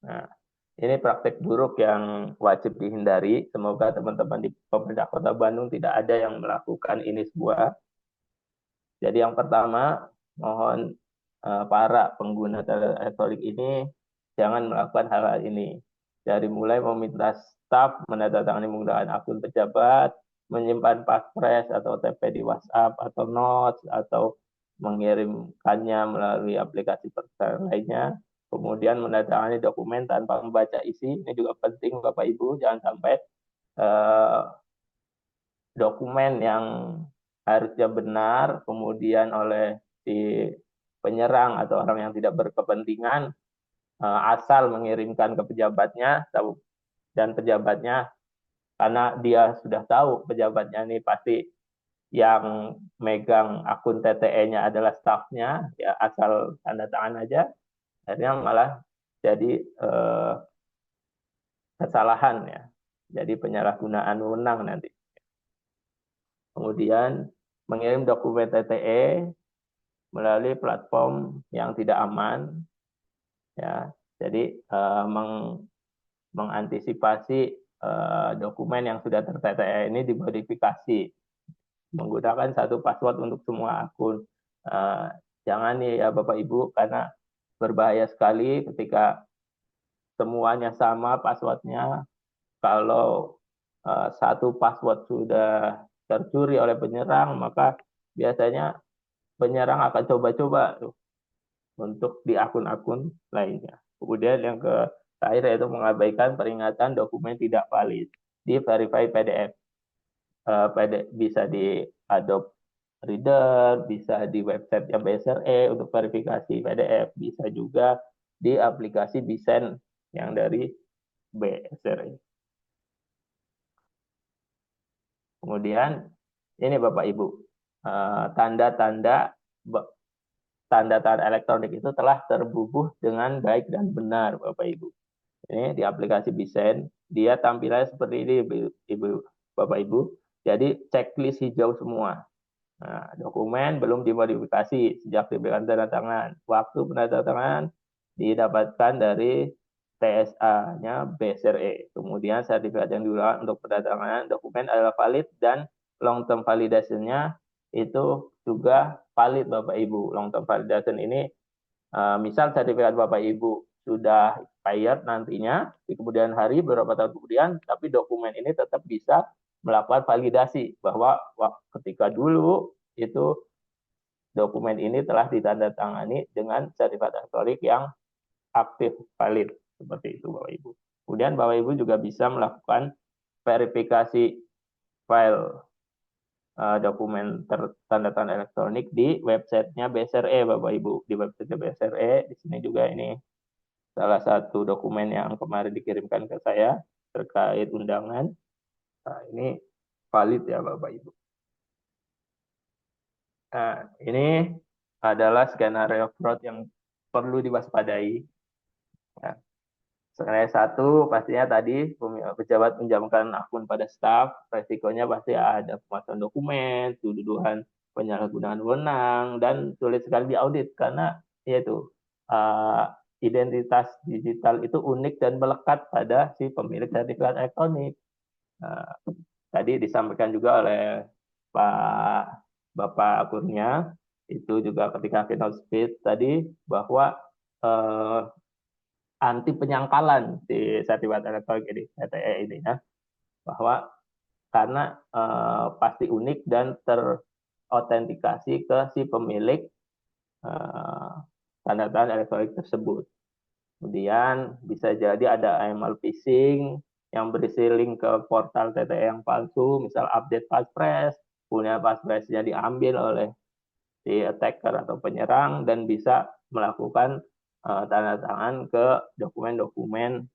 Nah, ini praktek buruk yang wajib dihindari. Semoga teman-teman di pemerintah Kota Bandung tidak ada yang melakukan ini semua. Jadi yang pertama, mohon para pengguna elektronik ini jangan melakukan hal ini. Dari mulai meminta staf menandatangani menggunakan akun pejabat, menyimpan passphrase atau OTP di WhatsApp atau Notes, atau mengirimkannya melalui aplikasi persebaran lainnya. Kemudian menandatangani dokumen tanpa membaca isi. Ini juga penting Bapak Ibu, jangan sampai dokumen yang harusnya benar kemudian oleh si penyerang atau orang yang tidak berkepentingan asal mengirimkan ke pejabatnya, dan pejabatnya karena dia sudah tahu pejabatnya ini pasti yang megang akun TTE-nya adalah stafnya, ya asal tanda tangan aja, akhirnya malah jadi kesalahan ya, jadi penyalahgunaan wewenang nanti. Kemudian mengirim dokumen TTE melalui platform yang tidak aman, ya. Jadi mengantisipasi dokumen yang sudah ter-TTE ini dimodifikasi menggunakan satu password untuk semua akun. Jangan nih ya Bapak Ibu, karena berbahaya sekali ketika semuanya sama passwordnya. Kalau satu password sudah tercuri oleh penyerang, maka biasanya penyerang akan coba-coba untuk di akun-akun lainnya. Kemudian yang terakhir yaitu mengabaikan peringatan dokumen tidak valid di verify PDF. Bisa di Adobe Reader, bisa di website yang BSRE untuk verifikasi PDF, bisa juga di aplikasi Bisen yang dari BSRE. Kemudian ini Bapak Ibu, tanda-tanda elektronik itu telah terbubuh dengan baik dan benar Bapak Ibu. Ini di aplikasi Bisen, dia tampilannya seperti ini Bapak Ibu. Jadi checklist hijau semua. Nah, dokumen belum dimodifikasi sejak diberikan tanda tangan. Waktu penandatanganan didapatkan dari TSA-nya BSRE. Kemudian sertifikat yang digunakan untuk penandatanganan dokumen adalah valid dan long term validation-nya itu juga valid Bapak Ibu. Long term validation ini misal sertifikat Bapak Ibu sudah expired nantinya di kemudian hari beberapa tahun kemudian, tapi dokumen ini tetap bisa melakukan validasi bahwa ketika dulu itu dokumen ini telah ditandatangani dengan sertifikat elektronik yang aktif valid, seperti itu Bapak Ibu. Kemudian Bapak Ibu juga bisa melakukan verifikasi file dokumen tanda tangan elektronik di websitenya BSRE Bapak Ibu. Di website BSRE di sini juga ini salah satu dokumen yang kemarin dikirimkan ke saya terkait undangan. Nah, ini valid ya Bapak Ibu. Nah, ini adalah skenario fraud yang perlu diwaspadai. Nah, skenario satu pastinya tadi pejabat menjamankan akun pada staf, resikonya pasti ada pemalsuan dokumen, tuduhan penyalahgunaan wewenang, dan sulit sekali diaudit karena yaitu identitas digital itu unik dan melekat pada si pemilik sertifikat elektronik. Nah, tadi disampaikan juga oleh Bapak Kurnia, itu juga ketika keynote speech tadi bahwa anti penyangkalan di sertifikat elektronik ini, STE ini ya, bahwa karena pasti unik dan terautentikasi ke si pemilik tanda tangan elektronik tersebut. Kemudian bisa jadi ada email phishing yang berisi link ke portal TTE yang palsu, misal update passphrase, punya passphrase-nya diambil oleh si attacker atau penyerang dan bisa melakukan tanda tangan ke dokumen-dokumen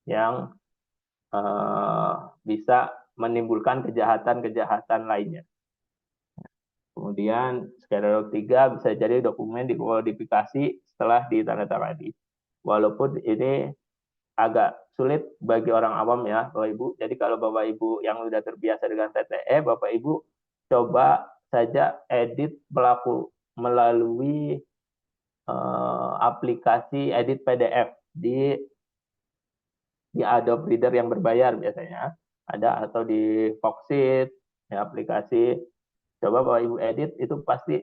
yang bisa menimbulkan kejahatan-kejahatan lainnya. Kemudian skenario 3 bisa jadi dokumen dimodifikasi setelah ditandatangani. Walaupun ini agak sulit bagi orang awam ya Bapak Ibu. Jadi kalau Bapak Ibu yang sudah terbiasa dengan TTE, Bapak Ibu coba saja edit melalui aplikasi edit PDF di Adobe Reader yang berbayar biasanya ada, atau di Foxit ya, aplikasi. Coba Bapak Ibu edit, itu pasti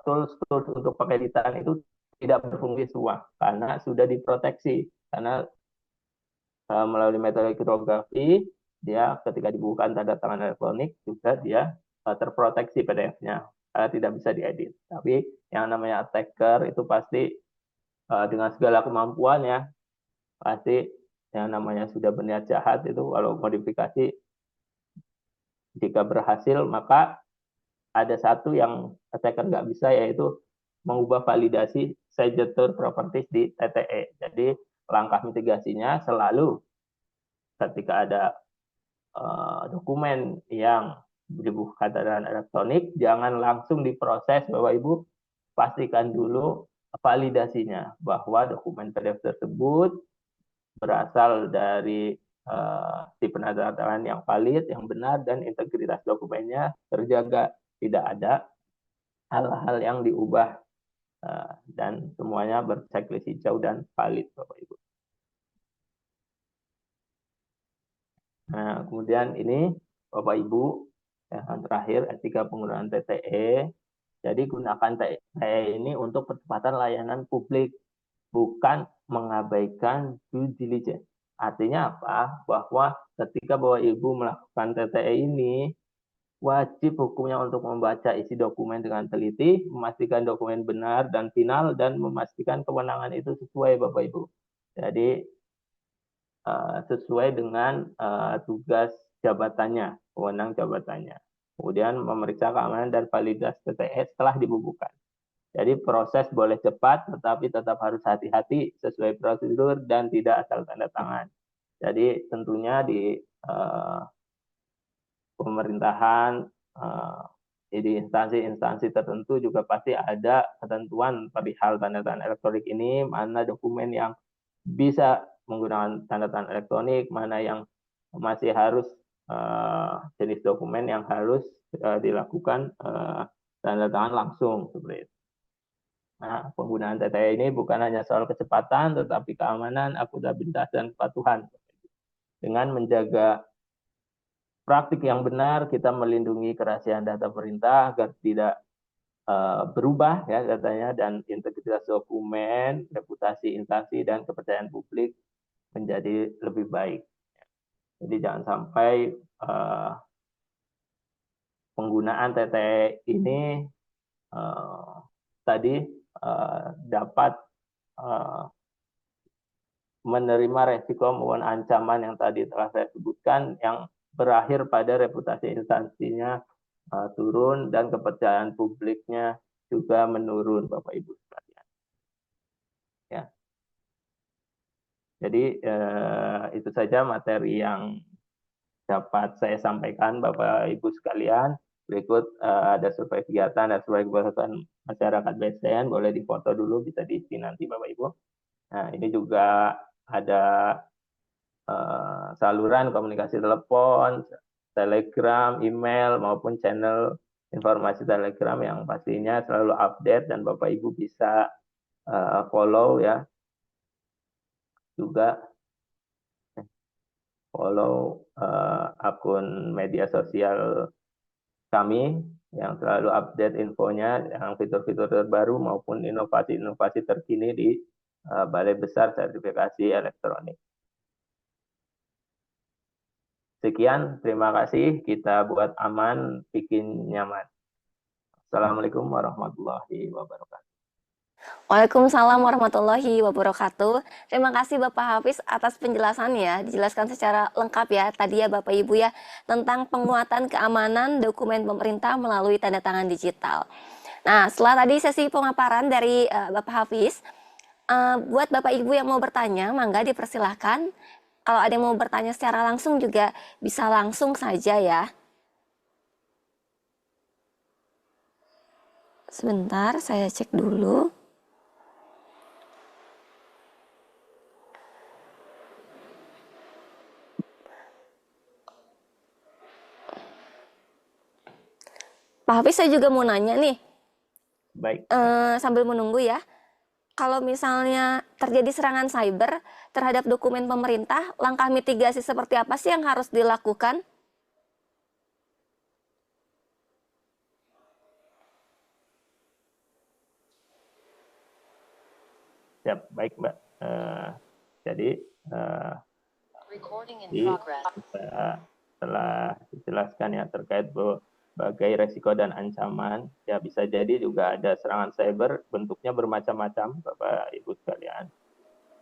tools untuk pengeditan itu tidak berfungsi semua karena sudah diproteksi, karena melalui metode kriptografi dia ketika dibukukan tanda tangan elektronik juga dia terproteksi PDF-nya karena tidak bisa diedit. Tapi yang namanya attacker itu pasti dengan segala kemampuannya pasti yang namanya sudah berniat jahat itu kalau modifikasi jika berhasil maka ada satu yang attacker nggak bisa, yaitu mengubah validasi signature properties di TTE. Jadi langkah mitigasinya selalu ketika ada dokumen yang dibuka dengan elektronik, jangan langsung diproses Bapak Ibu, pastikan dulu validasinya bahwa dokumen PDF tersebut berasal dari si penandatangan yang valid, yang benar, dan integritas dokumennya terjaga, tidak ada hal-hal yang diubah dan semuanya berchecklist hijau dan valid, Bapak Ibu. Nah, kemudian ini Bapak Ibu, yang terakhir etika penggunaan TTE. Jadi gunakan TTE ini untuk percepatan layanan publik, bukan mengabaikan due diligence. Artinya apa? Bahwa ketika Bapak Ibu melakukan TTE ini, wajib hukumnya untuk membaca isi dokumen dengan teliti, memastikan dokumen benar dan final, dan memastikan kewenangan itu sesuai, Bapak Ibu. Jadi sesuai dengan tugas jabatannya, wewenang jabatannya. Kemudian memeriksa keamanan dan validitas TTE setelah dibukukan. Jadi proses boleh cepat, tetapi tetap harus hati-hati sesuai prosedur dan tidak asal tanda tangan. Jadi tentunya di pemerintahan, di instansi-instansi tertentu juga pasti ada ketentuan perihal tanda tangan elektronik ini, mana dokumen yang bisa menggunakan tanda tangan elektronik, mana yang masih harus jenis dokumen yang harus dilakukan tanda tangan langsung seperti itu. Nah, penggunaan TTE ini bukan hanya soal kecepatan, tetapi keamanan, akuntabilitas, dan kepatuhan. Dengan menjaga praktik yang benar, kita melindungi kerahasiaan data pemerintah agar tidak berubah ya datanya, dan integritas dokumen, reputasi instansi, dan kepercayaan publik menjadi lebih baik. Jadi jangan sampai penggunaan TTE ini tadi dapat menerima resiko maupun ancaman yang tadi telah saya sebutkan, yang berakhir pada reputasi instansinya turun dan kepercayaan publiknya juga menurun, Bapak Ibu sekalian. Ya. Jadi itu saja materi yang dapat saya sampaikan, Bapak Ibu sekalian. Berikut ada survei kegiatan dan survei kegiatan masyarakat BSN, boleh difoto dulu, bisa diisi nanti Bapak Ibu. Nah, ini juga ada saluran komunikasi telepon, telegram, email, maupun channel informasi telegram yang pastinya selalu update dan Bapak Ibu bisa follow ya. Juga follow akun media sosial kami yang selalu update infonya, yang fitur-fitur terbaru maupun inovasi-inovasi terkini di Balai Besar Sertifikasi Elektronik. Sekian, terima kasih. Kita buat aman, bikin nyaman. Assalamualaikum warahmatullahi wabarakatuh. Waalaikumsalam warahmatullahi wabarakatuh. Terima kasih Bapak Hafiz atas penjelasannya. Dijelaskan secara lengkap ya tadi ya Bapak Ibu ya, tentang penguatan keamanan dokumen pemerintah melalui tanda tangan digital. Nah, setelah tadi sesi pemaparan dari Bapak Hafiz, buat Bapak Ibu yang mau bertanya, mangga dipersilahkan. Kalau ada yang mau bertanya secara langsung juga bisa langsung saja ya. Sebentar, saya cek dulu. Pak Hafiz, saya juga mau nanya nih. Baik. Sambil menunggu ya. Kalau misalnya terjadi serangan cyber terhadap dokumen pemerintah, langkah mitigasi seperti apa sih yang harus dilakukan? Siap, baik Mbak. Jadi setelah dijelaskan ya terkait berbagai resiko dan ancaman, ya bisa jadi juga ada serangan cyber, bentuknya bermacam-macam Bapak Ibu sekalian.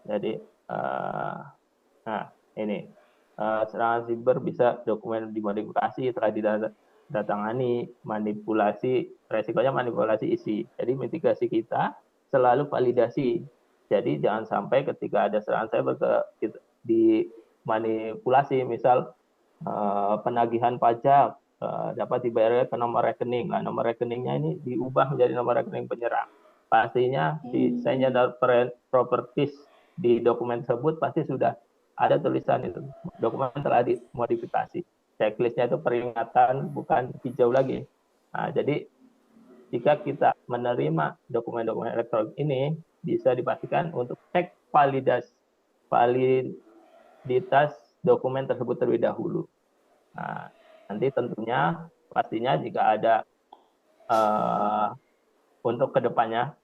Jadi nah ini serangan cyber bisa dokumen dimodifikasi, telah didatangani, manipulasi, resikonya manipulasi isi. Jadi mitigasi kita selalu validasi. Jadi jangan sampai ketika ada serangan cyber dimanipulasi, misal penagihan pajak dapat dibayar ke nomor rekening. Nah, nomor rekeningnya ini diubah menjadi nomor rekening penyerang. Pastinya di sign properties di dokumen tersebut pasti sudah ada tulisan itu. Dokumen telah dimodifikasi. Checklistnya itu peringatan, bukan hijau lagi. Nah, jadi jika kita menerima dokumen-dokumen elektronik ini, bisa dipastikan untuk cek validitas dokumen tersebut terlebih dahulu. Nah, nanti tentunya pastinya jika ada untuk kedepannya,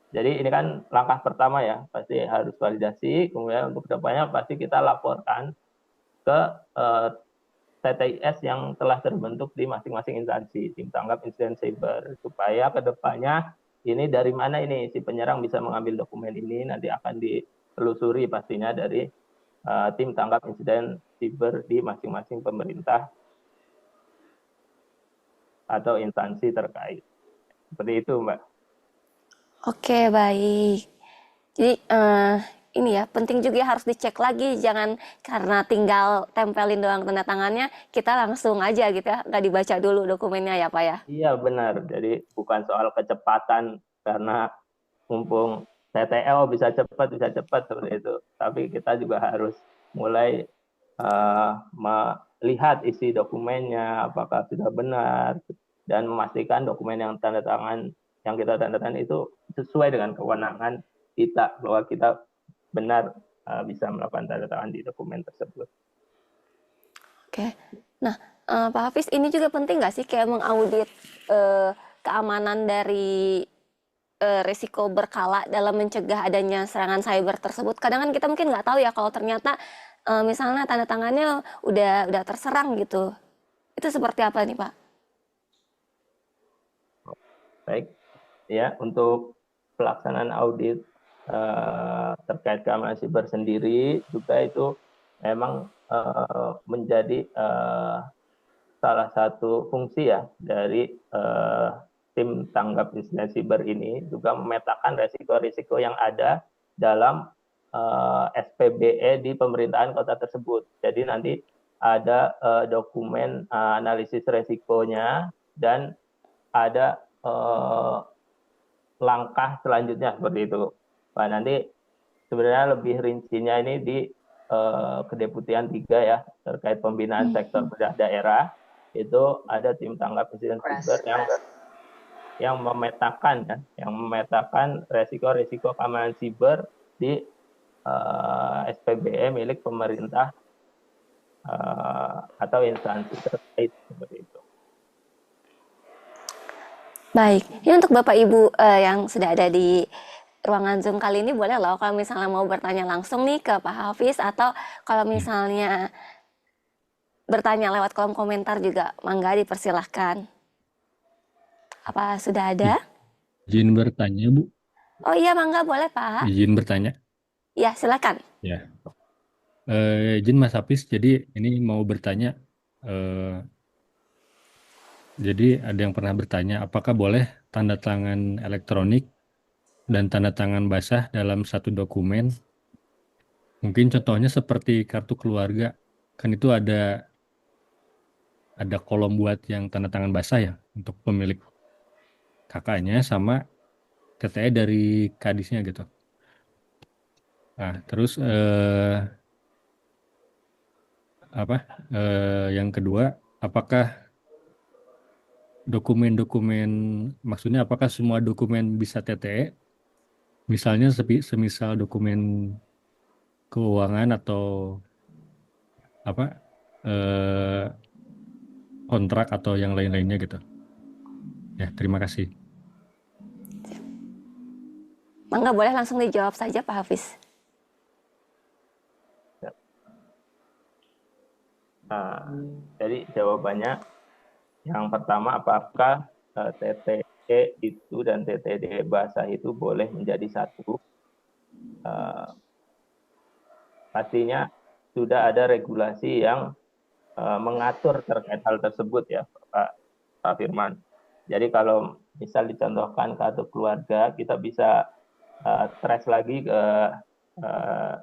jadi ini kan langkah pertama ya, pasti harus validasi, kemudian untuk kedepannya pasti kita laporkan ke TTIS yang telah terbentuk di masing-masing instansi, tim tanggap insiden cyber, supaya kedepannya ini dari mana ini si penyerang bisa mengambil dokumen ini, nanti akan ditelusuri pastinya dari tim tanggap insiden cyber di masing-masing pemerintah atau instansi terkait. Seperti itu, Mbak. Oke, baik. Jadi ini ya penting juga harus dicek lagi, jangan karena tinggal tempelin doang tanda tangannya kita langsung aja gitu ya, nggak dibaca dulu dokumennya ya Pak ya. Iya benar, jadi bukan soal kecepatan karena mumpung TTL bisa cepat seperti itu, tapi kita juga harus mulai melihat isi dokumennya apakah sudah benar dan memastikan dokumen yang kita tanda tangan itu sesuai dengan kewenangan kita, bahwa kita benar bisa melakukan tanda tangan di dokumen tersebut. Oke. Nah, Pak Hafiz, ini juga penting nggak sih kayak mengaudit keamanan dari risiko berkala dalam mencegah adanya serangan cyber tersebut. Kadang kan kita mungkin nggak tahu ya kalau ternyata misalnya tanda tangannya udah terserang gitu. Itu seperti apa nih Pak? Baik, ya untuk pelaksanaan audit terkait keamanan siber sendiri juga itu memang menjadi salah satu fungsi ya dari tim tanggap insiden siber ini, juga memetakan risiko-risiko yang ada dalam SPBE di pemerintahan kota tersebut. Jadi nanti ada dokumen analisis risikonya dan ada langkah selanjutnya seperti itu. Nah, nanti sebenarnya lebih rincinya ini di Kedeputian 3 ya, terkait pembinaan sektor bedah daerah. Itu ada tim tanggap insiden siber yang memetakan resiko-resiko keamanan siber di SPBE milik pemerintah atau instansi terkait seperti itu. Baik, ini untuk Bapak Ibu yang sudah ada di ruangan Zoom kali ini, boleh loh kalau misalnya mau bertanya langsung nih ke Pak Hafiz, atau kalau misalnya bertanya lewat kolom komentar juga mangga dipersilahkan. Apa sudah ada? Izin bertanya, Bu. Oh iya, mangga boleh Pak. Izin bertanya. Ya, silakan. Ya. Izin Mas Hafiz, jadi ini mau bertanya. Jadi ada yang pernah bertanya, apakah boleh tanda tangan elektronik dan tanda tangan basah dalam satu dokumen? Mungkin contohnya seperti kartu keluarga. Kan itu ada kolom buat yang tanda tangan basah ya, untuk pemilik kakaknya sama TTE dari kadisnya gitu. Nah, terus yang kedua, apakah dokumen-dokumen, maksudnya apakah semua dokumen bisa TTE? Misalnya semisal dokumen keuangan atau kontrak atau yang lain-lainnya gitu. Ya, terima kasih. Mangga boleh langsung dijawab saja Pak Hafiz. Nah, jadi jawabannya yang pertama, apakah TTE itu dan TTD basah itu boleh menjadi satu? Pastinya sudah ada regulasi yang mengatur terkait hal tersebut ya, Pak Firman. Jadi kalau misal dicontohkan kartu keluarga, kita bisa trace lagi ke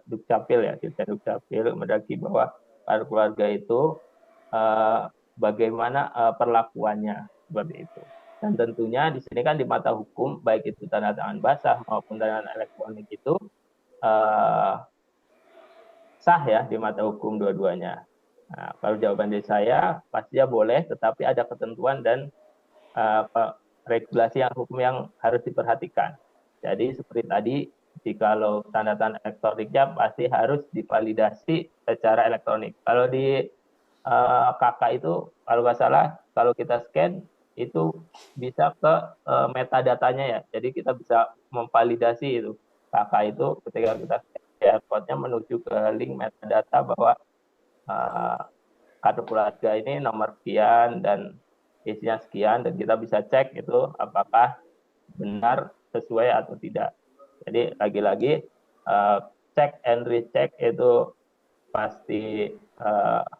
Dukcapil ya, Dirjen Dukcapil mendaki bahwa kartu keluarga itu bagaimana perlakuannya seperti itu. Dan tentunya di sini kan di mata hukum, baik itu tanda tangan basah maupun tanda tangan elektronik itu sah ya di mata hukum dua-duanya. Nah, kalau jawaban dari saya pastinya boleh, tetapi ada ketentuan dan regulasi yang hukum yang harus diperhatikan. Jadi seperti tadi, jikalau tanda-tanda elektroniknya pasti harus divalidasi secara elektronik. Kalau di KK itu kalau nggak salah, kalau kita scan itu bisa ke metadatanya ya. Jadi kita bisa memvalidasi itu KK itu ketika kita scan barcode-nya menuju ke link metadata bahwa kartu keluarga ini nomor sekian dan isinya sekian, dan kita bisa cek itu apakah benar sesuai atau tidak. Jadi lagi-lagi check and recheck itu pasti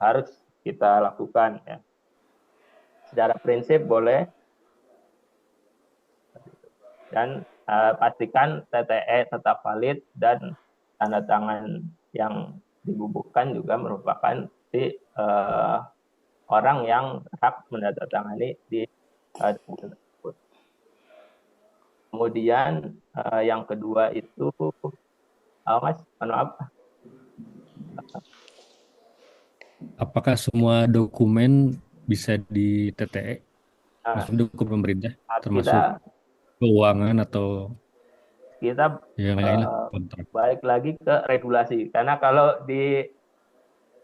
harus kita lakukan ya. Secara prinsip boleh, dan pastikan TTE tetap valid dan tanda tangan yang dibubuhkan juga merupakan si orang yang berhak menandatangani di dokumen tersebut. Kemudian yang kedua itu, Mas, mohon maaf. Apakah semua dokumen bisa di TTE? Nah, Maksudnya dokumen pemerintah, kita termasuk keuangan atau kita yang lain lah, kontrak. balik lagi ke regulasi, karena kalau di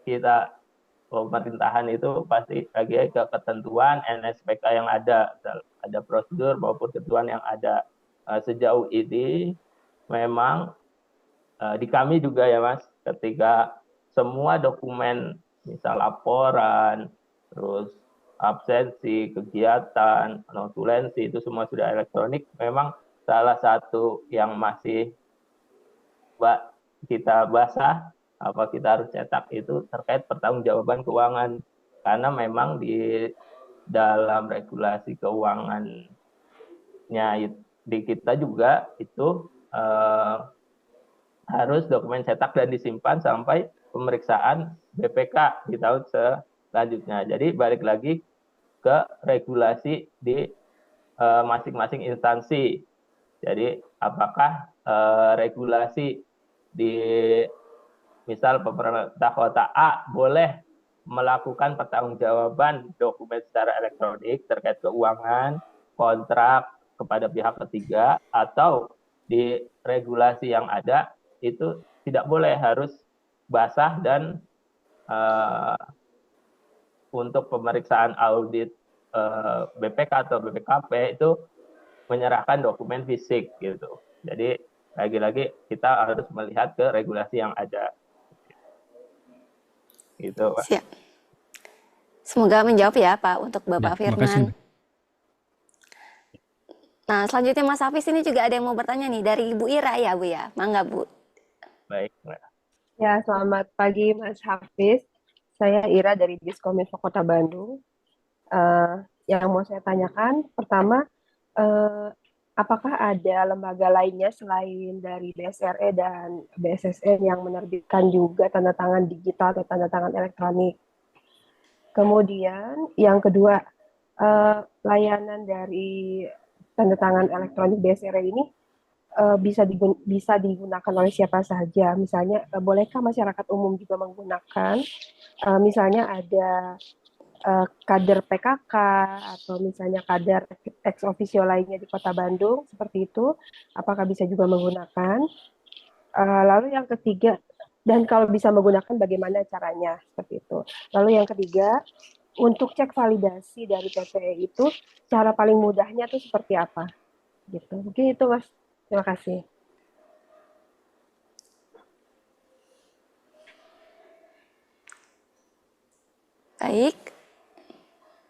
kita pemerintahan itu pasti lagi ke ketentuan NSPK yang ada prosedur maupun ketentuan yang ada. Sejauh ini memang di kami juga ya Mas, ketika semua dokumen misal laporan, terus absensi, kegiatan, notulensi itu semua sudah elektronik. Memang salah satu yang masih kita basah apa kita harus cetak itu terkait pertanggungjawaban keuangan, karena memang di dalam regulasi keuangannya di kita juga itu harus dokumen cetak dan disimpan sampai pemeriksaan BPK di tahun selanjutnya. Jadi balik lagi ke regulasi di masing-masing instansi. Jadi apakah regulasi di misal pemerintah kota A boleh melakukan pertanggungjawaban dokumen secara elektronik terkait keuangan, kontrak kepada pihak ketiga, atau di regulasi yang ada itu tidak boleh, harus basah, dan untuk pemeriksaan audit BPK atau BPKP itu menyerahkan dokumen fisik gitu. Jadi lagi-lagi kita harus melihat ke regulasi yang ada. Gitu, Pak. Siap. Semoga menjawab ya Pak untuk Bapak Ya, makasih. Firman. Nah, selanjutnya Mas Hafiz, ini juga ada yang mau bertanya nih dari Bu Ira ya Bu ya. Mangga Bu. Baik, Mbak. Ya, selamat pagi Mas Hafiz. Saya Ira dari Diskominfo Kota Bandung. Yang mau saya tanyakan, pertama, apakah ada lembaga lainnya selain dari BSRE dan BSSN yang menerbitkan juga tanda tangan digital atau tanda tangan elektronik? Kemudian yang kedua, layanan dari tanda tangan elektronik BSRE ini bisa digunakan oleh siapa saja. Misalnya, bolehkah masyarakat umum juga menggunakan? Misalnya ada kader PKK atau misalnya kader ex officio lainnya di Kota Bandung, seperti itu, apakah bisa juga menggunakan? Lalu yang ketiga, dan kalau bisa menggunakan bagaimana caranya, seperti itu. Lalu yang ketiga, untuk cek validasi dari TTE itu, cara paling mudahnya itu seperti apa? Gitu. Mungkin itu Mas. Terima kasih. Baik.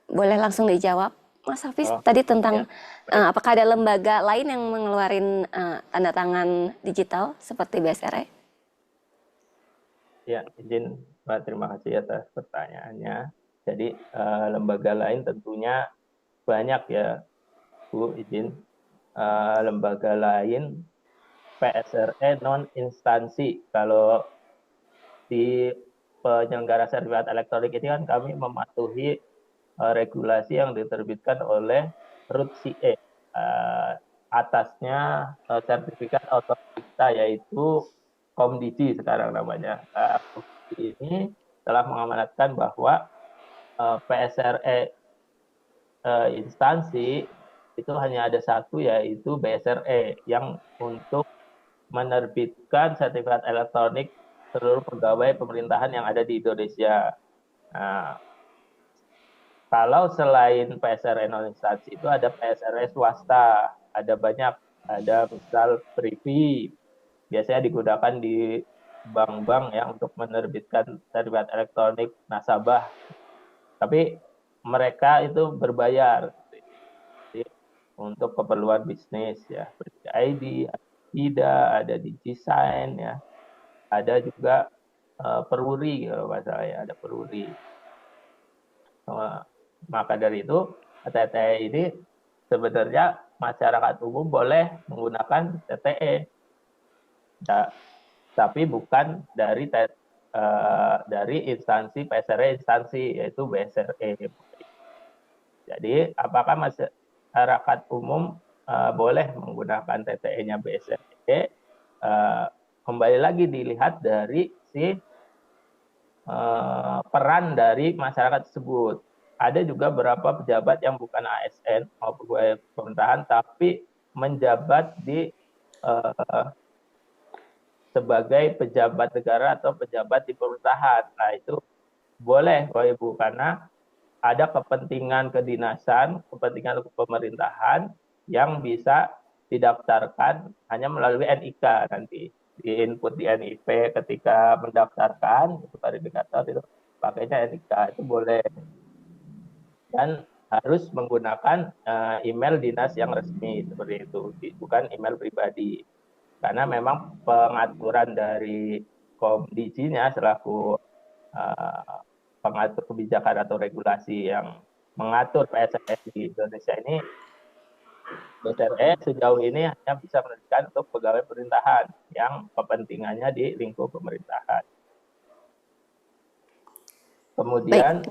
Boleh langsung dijawab Mas Hafiz Oh, tadi tentang ya. apakah ada lembaga lain yang mengeluarkan tanda tangan digital seperti BSRE? Ya, izin Pak, terima kasih atas pertanyaannya. Jadi lembaga lain tentunya banyak ya, Bu, izin. Lembaga lain PSRE non instansi. Kalau di penyelenggara sertifikat elektronik ini kan kami mematuhi regulasi yang diterbitkan oleh RUT-CE. Atasnya sertifikat otorita, yaitu Komdisi sekarang namanya. Komdisi ini telah mengamanatkan bahwa PSRE instansi itu hanya ada satu, yaitu BSRE yang untuk menerbitkan sertifikat elektronik seluruh pegawai pemerintahan yang ada di Indonesia. Nah, kalau selain PSRE non instansi itu ada PSRE swasta, ada banyak, ada misal Privi, biasanya digunakan di bank-bank ya untuk menerbitkan sertifikat elektronik nasabah. Tapi mereka itu berbayar untuk keperluan bisnis ya, seperti ID, tidak ada DigiSign ya, ada juga Peruri kalau nggak salah ya, ada Peruri. Maka dari itu TTE ini sebenarnya masyarakat umum boleh menggunakan TTE, tapi bukan dari instansi PSRE instansi, yaitu BSRE. Jadi apakah masyarakat umum boleh menggunakan TTE-nya BSRE? Kembali lagi dilihat dari peran dari masyarakat tersebut. Ada juga beberapa pejabat yang bukan ASN maupun pegawai pemerintahan, tapi menjabat di sebagai pejabat negara atau pejabat di pemerintahan. Nah, itu boleh, Bapak Ibu, karena ada kepentingan kedinasan, kepentingan pemerintahan yang bisa didaftarkan hanya melalui NIK nanti. Di input di NIP ketika mendaftarkan, itu verifikator itu pakainya NIK, itu boleh. Dan harus menggunakan email dinas yang resmi, seperti itu, bukan email pribadi. Karena memang pengaturan dari Komdisinya selaku pengatur kebijakan atau regulasi yang mengatur PSRE di Indonesia ini, PSRE sejauh ini hanya bisa menerbitkan untuk pegawai pemerintahan yang kepentingannya di lingkup pemerintahan. Kemudian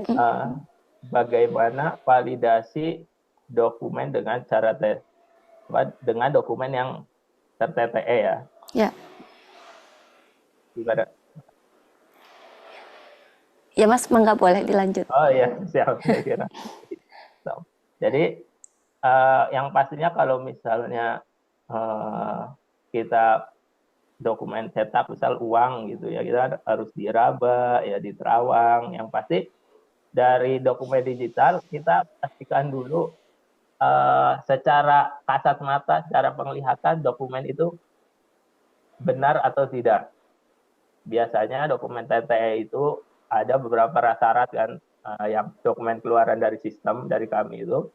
bagaimana validasi dokumen dengan cara dengan dokumen yang ter-TTE ya? Ya. Gimana? Ya Mas, nggak boleh dilanjut. Oh iya, siap. Saya kira. Jadi yang pastinya kalau misalnya kita dokumen cetak, misal uang gitu ya, kita harus diraba, ya di terawang. Yang pasti dari dokumen digital kita pastikan dulu secara kasat mata, secara penglihatan dokumen itu benar atau tidak. Biasanya dokumen TTE itu ada beberapa syarat kan, yang dokumen keluaran dari sistem dari kami itu,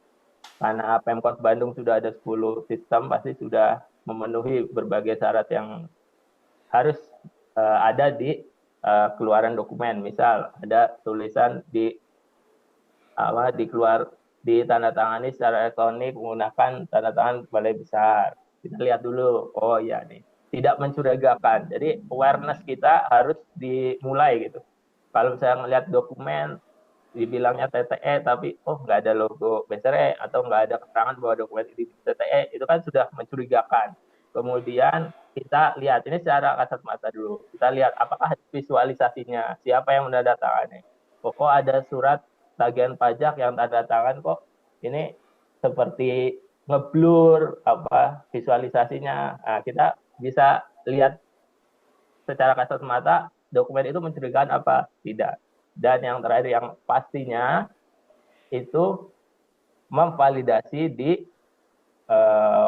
karena Pemkot Bandung sudah ada 10 sistem, pasti sudah memenuhi berbagai syarat yang harus ada di keluaran dokumen. Misal ada tulisan ditandatangani secara elektronik menggunakan tanda tangan Balai Besar. Kita lihat dulu, oh ya nih, tidak mencurigakan. Jadi awareness kita harus dimulai gitu. Kalau saya melihat dokumen dibilangnya TTE tapi nggak ada logo BSRE atau nggak ada keterangan bahwa dokumen ini TTE, itu kan sudah mencurigakan. Kemudian kita lihat ini secara kasat mata dulu. Kita lihat apakah visualisasinya, siapa yang menandatangani. Kok ada surat tagihan pajak yang tanda tangan kok ini seperti ngeblur visualisasinya. Nah, kita bisa lihat secara kasat mata dokumen itu mencurigakan apa tidak. Dan yang terakhir yang pastinya itu memvalidasi di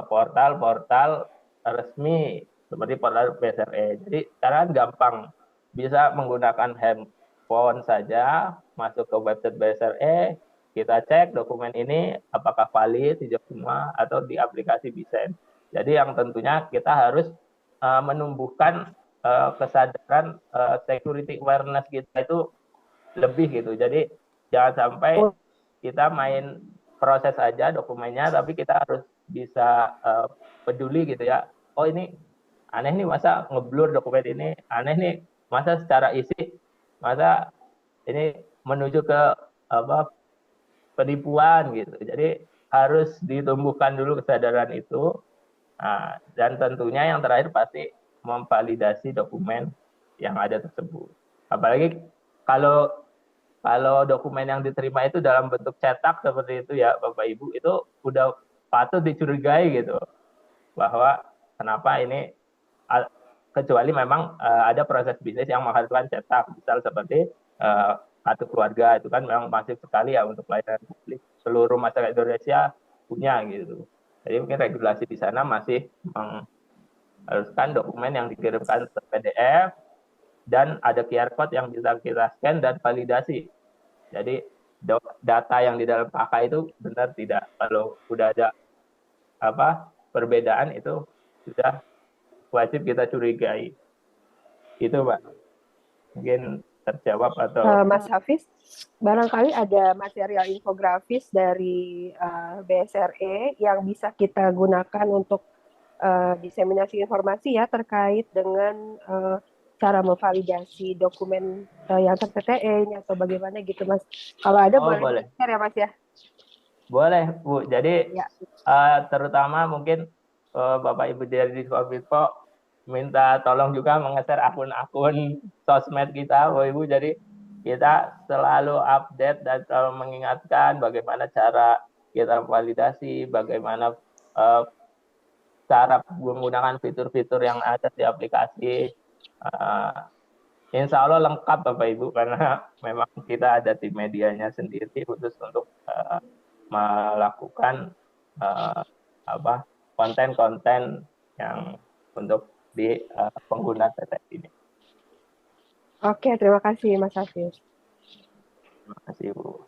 portal-portal resmi seperti portal BSRE. Jadi cara gampang, bisa menggunakan handphone saja, masuk ke website BSRE, kita cek dokumen ini apakah valid, hijau semua, atau di aplikasi Bisen. Jadi yang tentunya kita harus menumbuhkan kesadaran security awareness kita itu lebih gitu. Jadi jangan sampai kita main proses aja dokumennya, tapi kita harus bisa peduli gitu ya. Oh ini aneh nih, masa ngeblur dokumen ini, aneh nih, masa secara isi, masa ini menuju ke penipuan gitu. Jadi harus ditumbuhkan dulu kesadaran itu. Nah, dan tentunya yang terakhir pasti memvalidasi dokumen yang ada tersebut. Apalagi kalau dokumen yang diterima itu dalam bentuk cetak seperti itu ya Bapak Ibu, itu udah patut dicurigai gitu, bahwa kenapa ini, kecuali memang ada proses bisnis yang menghasilkan cetak, misal seperti kartu keluarga, itu kan memang masif sekali ya untuk pelayanan publik, seluruh masyarakat Indonesia punya gitu. Jadi mungkin regulasi di sana masih mengharuskan dokumen yang dikirimkan ke PDF dan ada QR code yang bisa kita scan dan validasi. Jadi data yang di dalam KK itu benar tidak. Kalau sudah ada perbedaan itu sudah wajib kita curigai. Itu Pak. Mungkin terjawab atau Mas Hafiz, barangkali ada material infografis dari BSRE yang bisa kita gunakan untuk diseminasi informasi ya terkait dengan cara memvalidasi dokumen yang ter-TTE ini atau bagaimana gitu Mas. Kalau ada boleh share ya Mas ya. Boleh Bu. Jadi Ya. Terutama mungkin Bapak Ibu dari Diskominfo minta tolong juga menge-share akun-akun sosmed kita, Bapak Ibu. Jadi kita selalu update dan selalu mengingatkan bagaimana cara kita validasi, bagaimana cara menggunakan fitur-fitur yang ada di aplikasi. Insya Allah lengkap Bapak Ibu, karena memang kita ada tim medianya sendiri khusus untuk melakukan konten-konten yang untuk di pengguna TTE ini. Oke, terima kasih Mas Hafiz. Terima kasih Bu.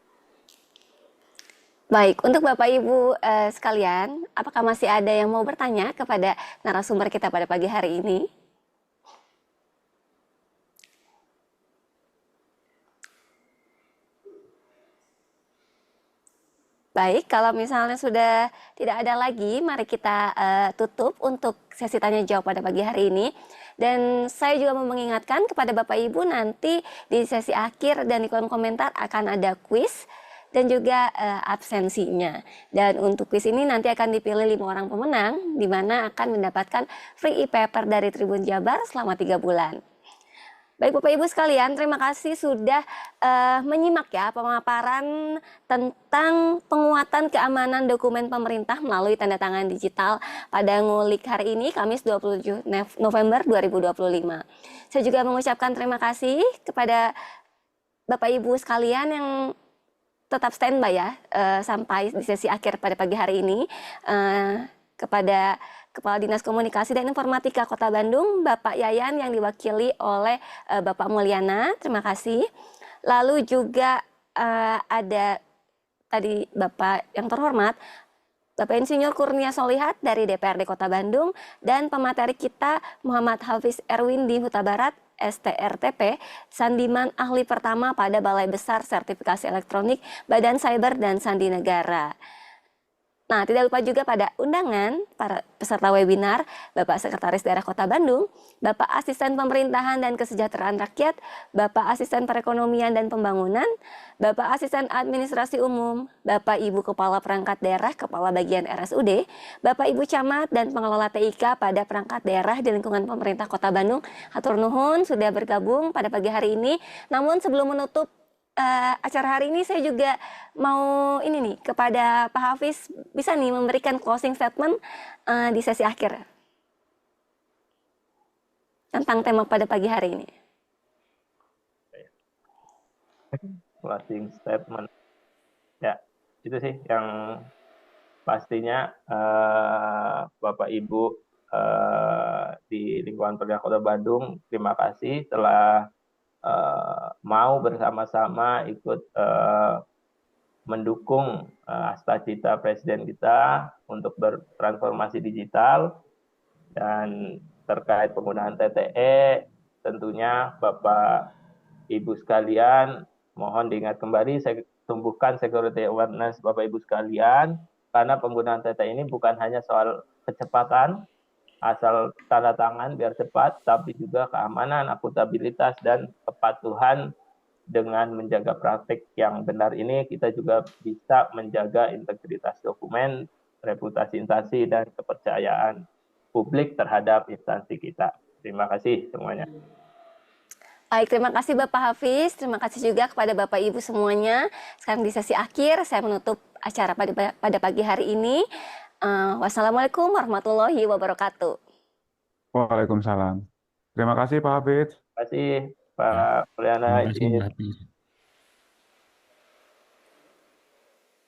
Baik, untuk Bapak Ibu sekalian, apakah masih ada yang mau bertanya kepada narasumber kita pada pagi hari ini? Baik, kalau misalnya sudah tidak ada lagi, mari kita tutup untuk sesi tanya jawab pada pagi hari ini. Dan saya juga mau mengingatkan kepada Bapak Ibu, nanti di sesi akhir dan di kolom komentar akan ada kuis dan juga absensinya. Dan untuk kuis ini nanti akan dipilih 5 orang pemenang, di mana akan mendapatkan free e-paper dari Tribun Jabar selama 3 bulan. Baik Bapak Ibu sekalian, terima kasih sudah menyimak ya pemaparan tentang penguatan keamanan dokumen pemerintah melalui tanda tangan digital pada Ngulik hari ini, Kamis 27 November 2025. Saya juga mengucapkan terima kasih kepada Bapak Ibu sekalian yang tetap standby ya sampai di sesi akhir pada pagi hari ini, kepada Kepala Dinas Komunikasi dan Informatika Kota Bandung, Bapak Yayan yang diwakili oleh Bapak Mulyana, terima kasih. Lalu juga ada tadi Bapak yang terhormat, Bapak Insinyur Kurnia Solihat dari DPRD Kota Bandung, dan pemateri kita Muhammad Hafiz Erwin di Huta Barat, STRTP, Sandiman Ahli Pertama pada Balai Besar Sertifikasi Elektronik, Badan Cyber dan Sandi Negara. Nah, tidak lupa juga pada undangan para peserta webinar, Bapak Sekretaris Daerah Kota Bandung, Bapak Asisten Pemerintahan dan Kesejahteraan Rakyat, Bapak Asisten Perekonomian dan Pembangunan, Bapak Asisten Administrasi Umum, Bapak Ibu Kepala Perangkat Daerah, Kepala Bagian RSUD, Bapak Ibu Camat dan Pengelola TIK pada perangkat daerah di lingkungan pemerintah Kota Bandung. Hatur nuhun sudah bergabung pada pagi hari ini. Namun sebelum menutup acara hari ini, saya juga mau ini nih kepada Pak Hafiz bisa nih memberikan closing statement di sesi akhir tentang tema pada pagi hari ini. Closing statement ya, itu sih yang pastinya Bapak Ibu di lingkungan pemerintah Kota Bandung, terima kasih telah mau bersama-sama ikut mendukung cita-cita Presiden kita untuk bertransformasi digital. Dan terkait penggunaan TTE, tentunya Bapak Ibu sekalian mohon diingat kembali, saya tumbuhkan security awareness Bapak Ibu sekalian, karena penggunaan TTE ini bukan hanya soal kecepatan, asal tanda tangan biar cepat, tapi juga keamanan, akuntabilitas, dan kepatuhan. Dengan menjaga praktik yang benar ini, kita juga bisa menjaga integritas dokumen, reputasi instansi, dan kepercayaan publik terhadap instansi kita. Terima kasih semuanya. Baik, terima kasih Bapak Hafiz, terima kasih juga kepada Bapak Ibu semuanya. Sekarang di sesi akhir, saya menutup acara pada pagi hari ini. Wassalamualaikum warahmatullahi wabarakatuh. Waalaikumsalam. Terima kasih Pak Hafidz. Terima kasih Pak Mulyana. Terima kasih Mbak Hafiz.